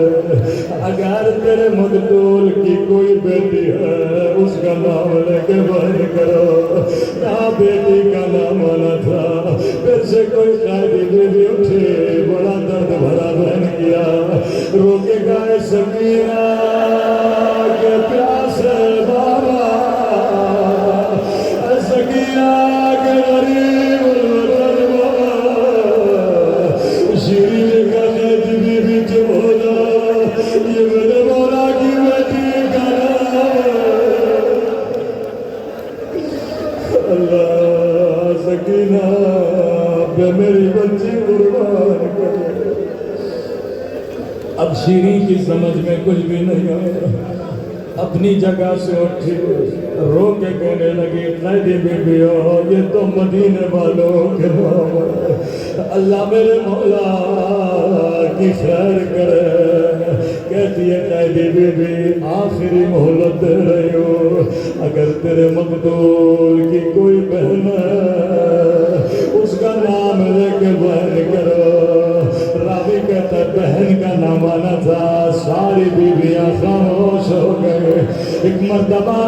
اگر تیرے مقتول کی کوئی بیٹی ہے اس کا نام لے کے بیان کرو، کہاں بیٹی کا نام آنا تھا، پھر سے کوئی قیدی بیوی اٹھی، بڑا درد بھرا بہن کیا، رو کے گائے سکینہ کے پیاسے بابا، سکینہ کے غریب الوطن بابا، شیرین کا قیدی بیوی چپ ہو جا، یہ میرے مولا کی بیٹی کا نام ہے، اللہ سکینہ پہ میری بچی قربان کرے۔ اب شیرین کی سمجھ میں کچھ بھی نہیں آیا، اپنی جگہ سے اٹھی، رو کے کہنے لگی قیدی بیویوں یہ تو مدینے والوں کے نام ہے، اللہ میرے مولا کی خیر کرے۔ کہتی ہے قیدی بیوی آخری مہلت دے رہی ہو، اگر تیرے مقتول کی کوئی بہن ہے اس کا نام لے کے بیان کرو۔ راوی کہتا ہے بہن کا نام آنا تھا، ساری بیویاں خاموش ہو گئے۔ ایک مرتبہ